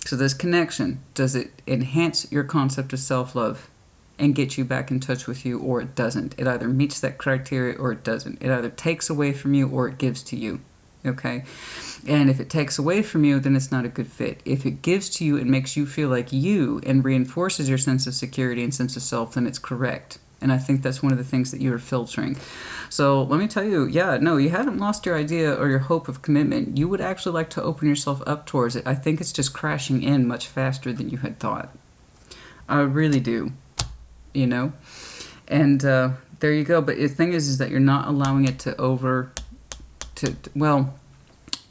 So this connection, does it enhance your concept of self-love? and get you back in touch with you, or it doesn't. It either meets that criteria or it doesn't. It either takes away from you or it gives to you. Okay? And if it takes away from you, then it's not a good fit. If it gives to you and makes you feel like you and reinforces your sense of security and sense of self, then it's correct. And I think that's one of the things that you're filtering. So let me tell you, yeah, no, you haven't lost your idea or your hope of commitment. You would actually like to open yourself up towards it. I think it's just crashing in much faster than you had thought. I really do. You know? And there you go. But the thing is that you're not allowing it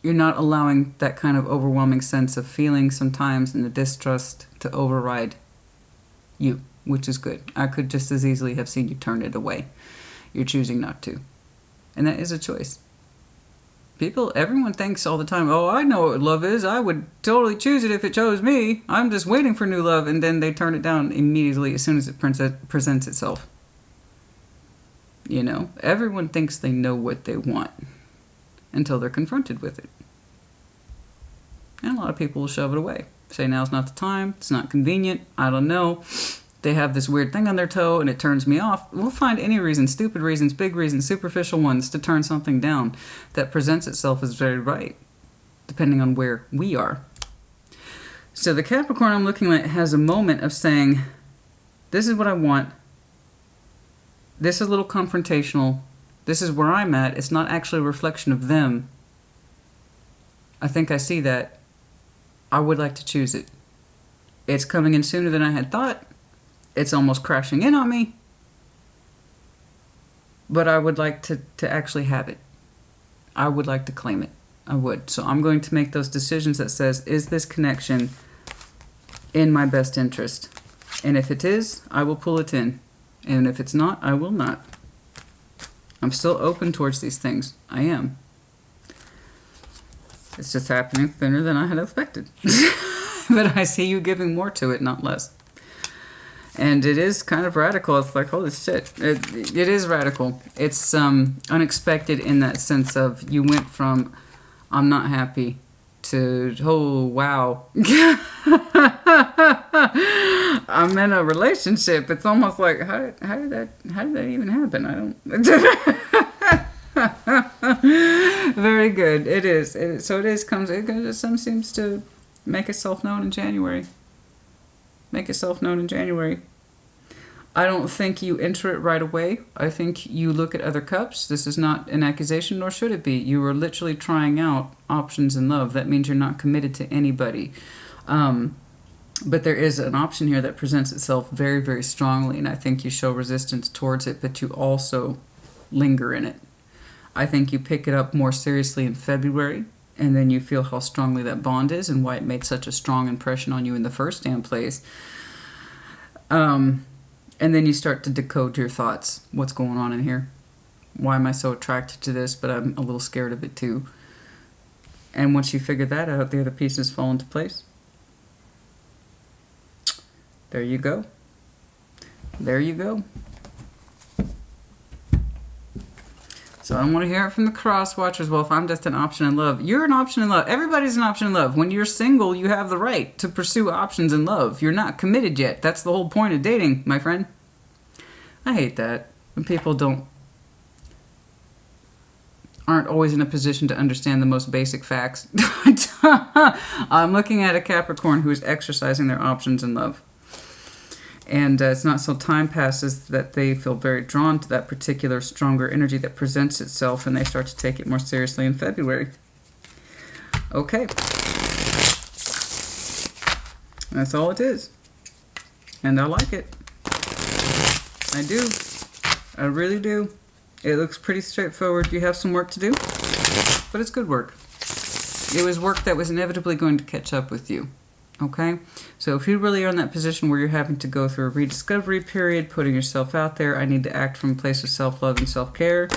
you're not allowing that kind of overwhelming sense of feeling sometimes and the distrust to override you, which is good. I could just as easily have seen you turn it away. You're choosing not to. And that is a choice. Everyone thinks all the time, oh, I know what love is. I would totally choose it if it chose me. I'm just waiting for new love. And then they turn it down immediately as soon as it presents itself. You know, everyone thinks they know what they want until they're confronted with it. And a lot of people will shove it away. Say now's not the time. It's not convenient. I don't know. They have this weird thing on their toe and it turns me off. We'll find any reason, stupid reasons, big reasons, superficial ones to turn something down that presents itself as very right, depending on where we are. So the Capricorn I'm looking at has a moment of saying, this is what I want. This is a little confrontational. This is where I'm at. It's not actually a reflection of them. I think I see that. I would like to choose it. It's coming in sooner than I had thought. It's almost crashing in on me. But I would like to actually have it. I would like to claim it. I would. So I'm going to make those decisions that says, is this connection in my best interest? And if it is, I will pull it in. And if it's not, I will not. I'm still open towards these things. I am. It's just happening sooner than I had expected. But I see you giving more to it, not less. And it is kind of radical. It's like, holy shit. It is radical. It's unexpected in that sense of you went from, I'm not happy, to, oh, wow. I'm in a relationship. It's almost like, how did that even happen? I don't... Very good. It is. Some seems to make itself known in January. Make itself known in January. I don't think you enter it right away. I think you look at other cups. This is not an accusation, nor should it be. You are literally trying out options in love. That means you're not committed to anybody. But there is an option here that presents itself very, very strongly, and I think you show resistance towards it, but you also linger in it. I think you pick it up more seriously in February, and then you feel how strongly that bond is and why it made such a strong impression on you in the first damn place. And then you start to decode your thoughts. What's going on in here? Why am I so attracted to this, but I'm a little scared of it too? And once you figure that out, the other pieces fall into place. There you go. There you go. So I don't want to hear it from the cross watchers. Well, if I'm just an option in love. You're an option in love. Everybody's an option in love. When you're single, you have the right to pursue options in love. You're not committed yet. That's the whole point of dating, my friend. I hate that. When people aren't always in a position to understand the most basic facts. I'm looking at a Capricorn who is exercising their options in love. And it's not so time passes that they feel very drawn to that particular stronger energy that presents itself, and they start to take it more seriously in February. Okay. That's all it is. And I like it. I do. I really do. It looks pretty straightforward. You have some work to do, but it's good work. It was work that was inevitably going to catch up with you. Okay? So if you really are in that position where you're having to go through a rediscovery period, putting yourself out there, I need to act from a place of self-love and self-care,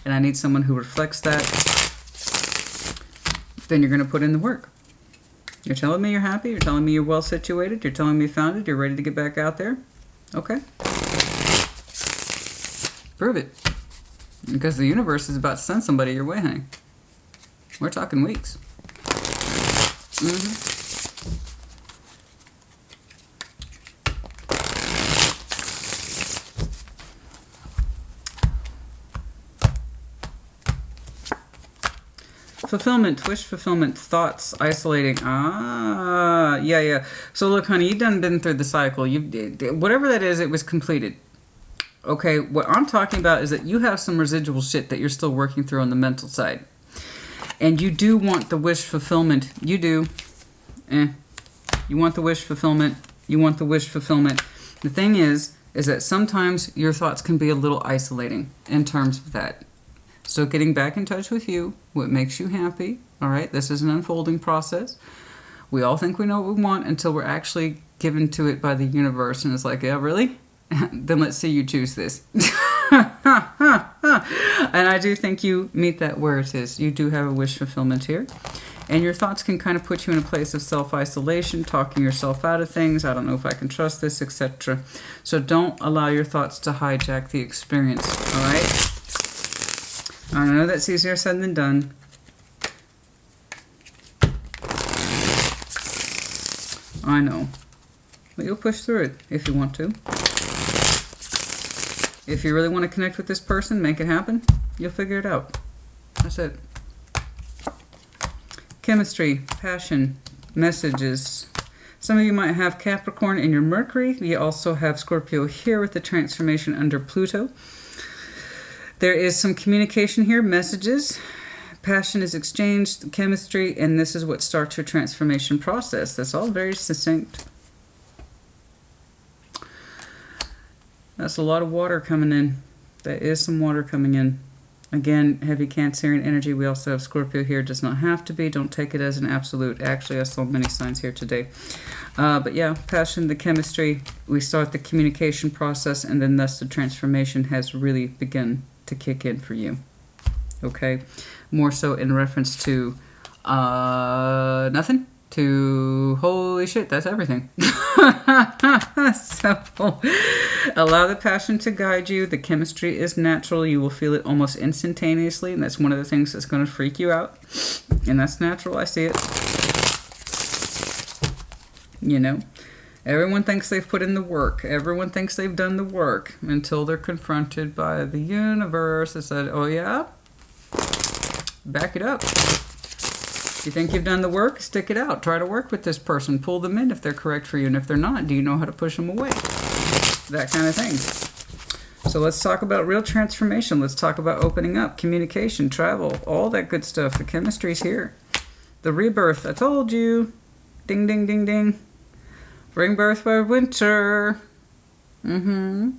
and I need someone who reflects that, then you're going to put in the work. You're telling me you're happy, you're telling me you're well situated, you're telling me you found it, you're ready to get back out there? Okay. Prove it. Because the universe is about to send somebody your way, honey. We're talking weeks. Fulfillment, wish fulfillment, thoughts, isolating. Ah, yeah. So look, honey, you've been through the cycle. Whatever that is, it was completed. Okay, what I'm talking about is that you have some residual shit that you're still working through on the mental side. And you do want the wish fulfillment. You do. You want the wish fulfillment. You want the wish fulfillment. The thing is that sometimes your thoughts can be a little isolating in terms of that. So getting back in touch with you, what makes you happy, all right? This is an unfolding process. We all think we know what we want until we're actually given to it by the universe. And it's like, yeah, really? Then let's see you choose this. And I do think you meet that where it is. You do have a wish fulfillment here. And your thoughts can kind of put you in a place of self-isolation, talking yourself out of things. I don't know if I can trust this, etc. So don't allow your thoughts to hijack the experience, all right? I know that's easier said than done. I know. But you'll push through it if you want to. If you really want to connect with this person, make it happen, you'll figure it out. That's it. Chemistry, passion, messages. Some of you might have Capricorn in your Mercury. You also have Scorpio here with the transformation under Pluto. There is some communication here, messages. Passion is exchanged, chemistry, and this is what starts your transformation process. That's all very succinct. That's a lot of water coming in. There is some water coming in. Again, heavy Cancerian energy. We also have Scorpio here. Does not have to be. Don't take it as an absolute. Actually, I saw many signs here today. But yeah, passion, the chemistry. We start the communication process, and then thus the transformation has really begun to kick in for you. Okay? More so in reference to nothing to holy shit, that's everything. So allow the passion to guide you. The chemistry is natural. You will feel it almost instantaneously, and that's one of the things that's going to freak you out. And that's natural. I see it. You know, everyone thinks they've put in the work. Everyone thinks they've done the work until they're confronted by the universe that said, oh yeah? Back it up. You think you've done the work? Stick it out. Try to work with this person. Pull them in if they're correct for you. And if they're not, do you know how to push them away? That kind of thing. So let's talk about real transformation. Let's talk about opening up, communication, travel, all that good stuff. The chemistry's here. The rebirth. I told you. Ding, ding, ding, ding. Bring birth by winter. If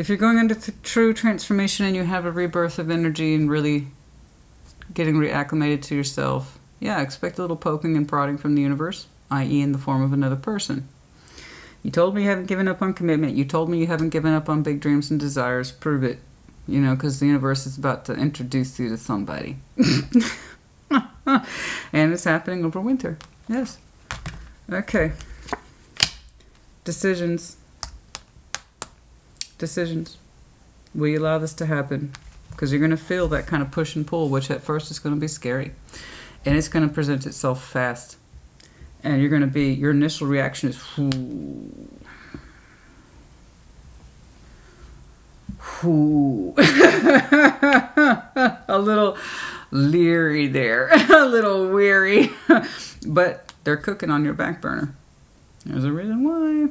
you're going into true transformation and you have a rebirth of energy and really getting reacclimated to yourself, yeah, expect a little poking and prodding from the universe, i.e. in the form of another person. You told me you haven't given up on commitment. You told me you haven't given up on big dreams and desires. Prove it. You know, because the universe is about to introduce you to somebody. And it's happening over winter. Yes. Okay. Decisions. Decisions. Will you allow this to happen? Because you're going to feel that kind of push and pull, which at first is going to be scary. And it's going to present itself fast. And you're going to be, your initial reaction is, a little leery there, a little weary. But they're cooking on your back burner. There's a reason why.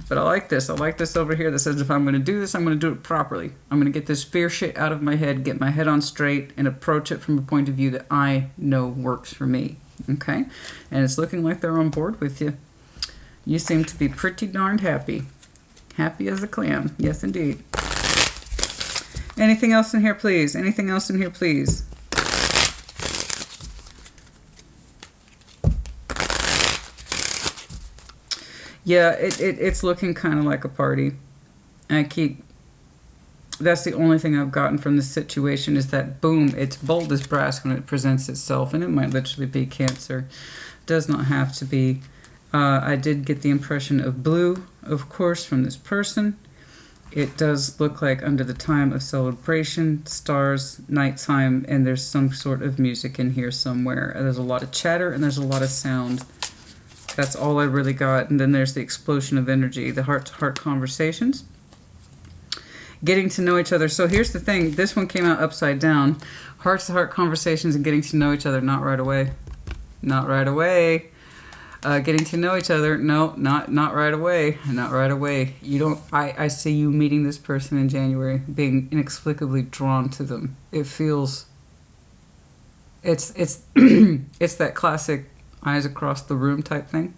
But I like this. I like this over here that says if I'm going to do this, I'm going to do it properly. I'm going to get this fear shit out of my head, get my head on straight, and approach it from a point of view that I know works for me. Okay? And it's looking like they're on board with you. You seem to be pretty darned happy. Happy as a clam. Yes, indeed. Anything else in here, please? Anything else in here, please? Yeah, it's looking kind of like a party. That's the only thing I've gotten from this situation is that, boom, it's bold as brass when it presents itself. And it might literally be Cancer. Does not have to be. I did get the impression of blue, of course, from this person. It does look like under the time of celebration, stars, nighttime, and there's some sort of music in here somewhere. There's a lot of chatter and there's a lot of sound. That's all I really got. And then there's the explosion of energy, the heart-to-heart conversations. Getting to know each other. So here's the thing. This one came out upside down. Heart-to-heart conversations and getting to know each other. Not right away. Not right away. Getting to know each other. No, not right away. Not right away. You don't. I see you meeting this person in January, being inexplicably drawn to them. It feels. It's it's that classic eyes across the room type thing,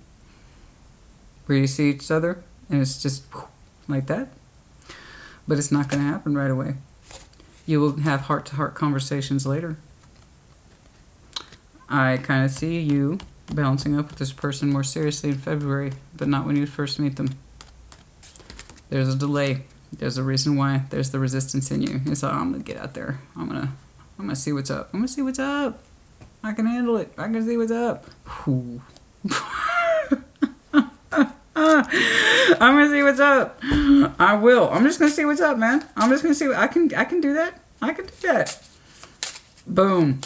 where you see each other and it's just like that. But it's not going to happen right away. You will have heart-to-heart conversations later. I kind of see you balancing up with this person more seriously in February, but not when you first meet them. There's a delay. There's a reason why. There's the resistance in you. It's like, I'm going to get out there. I'm gonna see what's up. I'm gonna see what's up. I can handle it. I can see what's up. I'm gonna see what's up. I will. I'm just gonna see what's up, man. I'm just gonna see what I can do that. I can do that. Boom.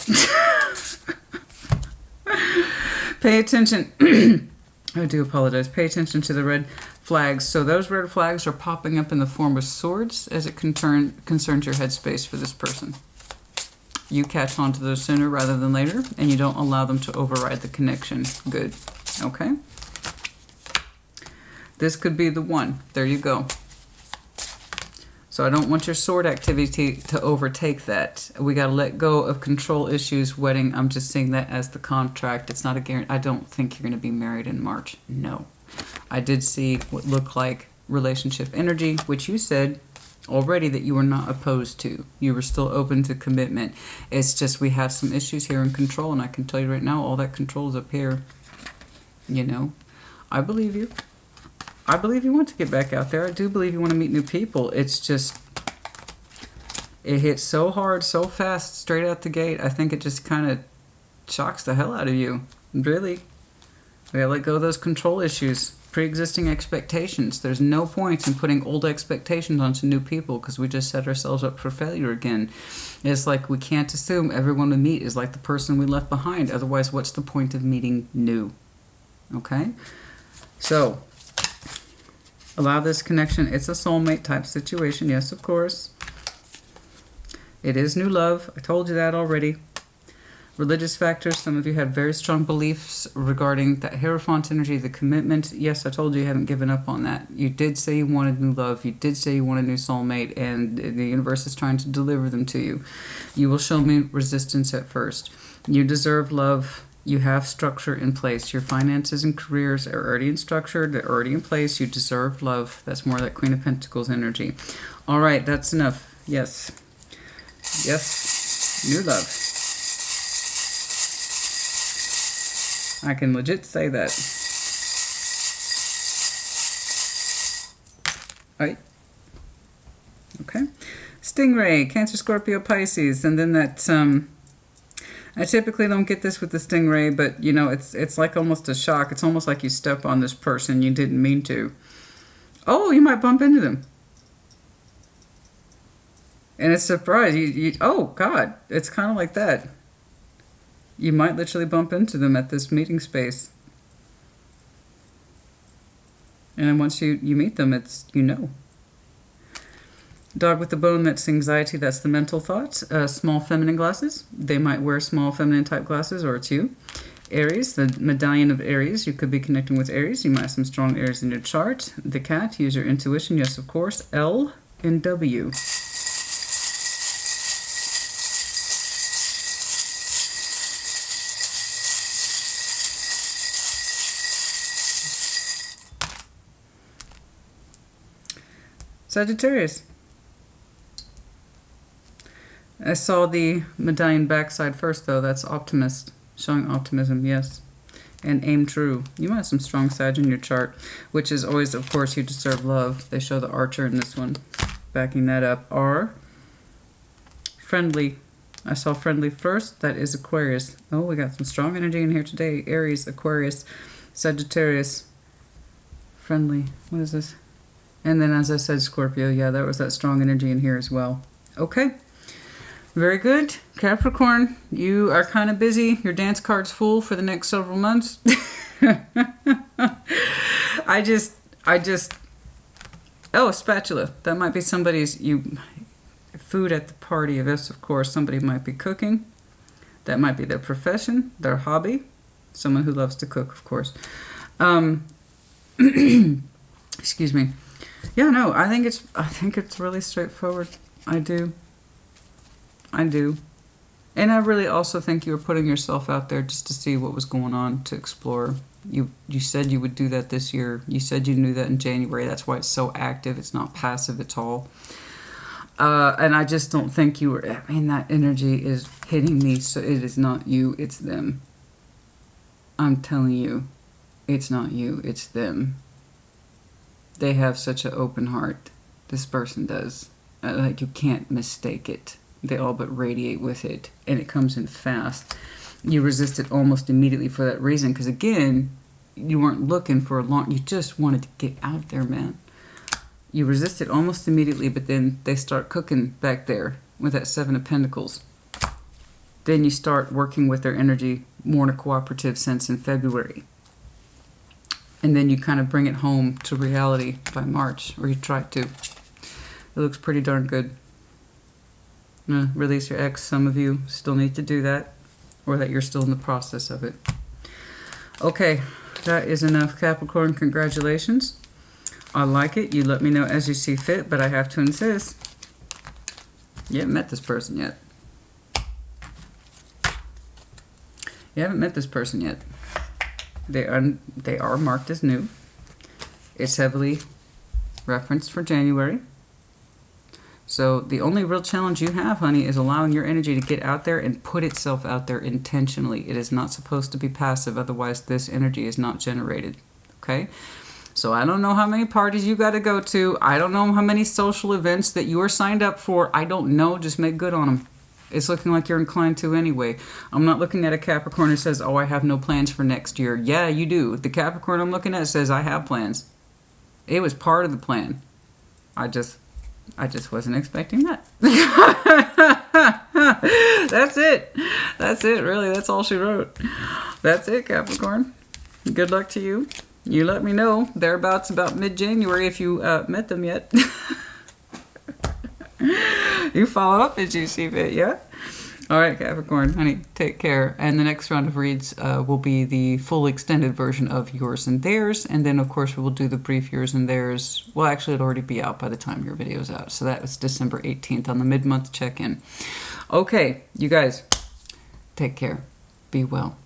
Pay attention. I do apologize. Pay attention to the red flags. So those red flags are popping up in the form of swords as it concerns your headspace for this person. You catch on to those sooner rather than later, and you don't allow them to override the connection. Good. Okay? This could be the one. There you go. So I don't want your sword activity to overtake that. We got to let go of control issues, wedding. I'm just seeing that as the contract. It's not a guarantee. I don't think you're going to be married in March. No. I did see what looked like relationship energy, which you said already that you were not opposed to. You were still open to commitment. It's just we have some issues here in control, and I can tell you right now, all that control is up here. You know, I believe you. I believe you want to get back out there. I do believe you want to meet new people. It's just, it hits so hard, so fast, straight out the gate. I think it just kind of shocks the hell out of you. Really. We gotta let go of those control issues. Pre-existing expectations. There's no point in putting old expectations onto new people because we just set ourselves up for failure again. It's like we can't assume everyone we meet is like the person we left behind. Otherwise, what's the point of meeting new? Okay? So, allow this connection. It's a soulmate type situation. Yes, of course. It is new love. I told you that already. Religious factors. Some of you have very strong beliefs regarding that Hierophant energy, the commitment. Yes, I told you haven't given up on that. You did say you wanted new love. You did say you want a new soulmate, and the universe is trying to deliver them to you. You will show me resistance at first. You deserve love. You have structure in place. Your finances and careers are already in structure. They're already in place. You deserve love. That's more like Queen of Pentacles energy. All right, that's enough. Yes. Yes. New love. I can legit say that. Right. Okay. Stingray, Cancer, Scorpio, Pisces. And then that, I typically don't get this with the Stingray, but, you know, it's like almost a shock. It's almost like you step on this person you didn't mean to. Oh, you might bump into them. And it's a surprise. Oh, God. It's kind of like that. You might literally bump into them at this meeting space. And then once you meet them, it's, you know. Dog with the bone, that's anxiety, that's the mental thoughts. Small feminine glasses. They might wear small feminine type glasses, or it's you. Aries, the medallion of Aries. You could be connecting with Aries. You might have some strong Aries in your chart. The cat, use your intuition. Yes, of course. L and W. Sagittarius. I saw the medallion backside first, though. That's optimist. Showing optimism, yes. And aim true. You might have some strong Sag in your chart, which is always, of course, you deserve love. They show the archer in this one. Backing that up. R. Friendly. I saw friendly first. That is Aquarius. Oh, we got some strong energy in here today. Aries, Aquarius, Sagittarius. Friendly. What is this? And then, as I said, Scorpio. Yeah, there was that strong energy in here as well. Okay. Very good. Capricorn, you are kind of busy. Your dance card's full for the next several months. I Oh, a spatula. That might be somebody's food at the party. Yes, of course, somebody might be cooking. That might be their profession, their hobby. Someone who loves to cook, of course. Excuse me. Yeah, no, I think it's really straightforward. I do. And I really also think you were putting yourself out there just to see what was going on, to explore. You said you would do that this year. You said you knew that in January. That's why it's so active. It's not passive at all. And I just don't think you were... I mean, that energy is hitting me, so it is not you, it's them. I'm telling you, it's not you, it's them. They have such an open heart. This person does. Like, you can't mistake it. They all but radiate with it. And it comes in fast. You resist it almost immediately for that reason. Because, again, you weren't looking for a long... You just wanted to get out there, man. You resist it almost immediately, but then they start cooking back there with that Seven of Pentacles. Then you start working with their energy more in a cooperative sense in February. And then you kind of bring it home to reality by March, or you try to. It looks pretty darn good. Release your ex. Some of you still need to do that, or that you're still in the process of it. Okay, that is enough, Capricorn. Congratulations. I like it. You let me know as you see fit, but I have to insist. You haven't met this person yet. You haven't met this person yet. They are marked as new. It's heavily referenced for January. So the only real challenge you have, honey, is allowing your energy to get out there and put itself out there intentionally. It is not supposed to be passive, otherwise this energy is not generated. Okay? So I don't know how many parties you got to go to. I don't know how many social events that you are signed up for. I don't know. Just make good on them. It's looking like you're inclined to anyway. I'm not looking at a Capricorn who says, oh, I have no plans for next year. Yeah, you do. The Capricorn I'm looking at says, I have plans. It was part of the plan. I just wasn't expecting that. That's it. That's it, really. That's all she wrote. That's it, Capricorn. Good luck to you. You let me know thereabouts about mid-January if you met them yet. You follow up as you see fit, yeah? All right, Capricorn, honey, take care. And the next round of reads will be the full extended version of yours and theirs. And then, of course, we will do the brief yours and theirs. Well, actually, it'll already be out by the time your video's out. So that was December 18th on the mid-month check-in. Okay, you guys, take care. Be well.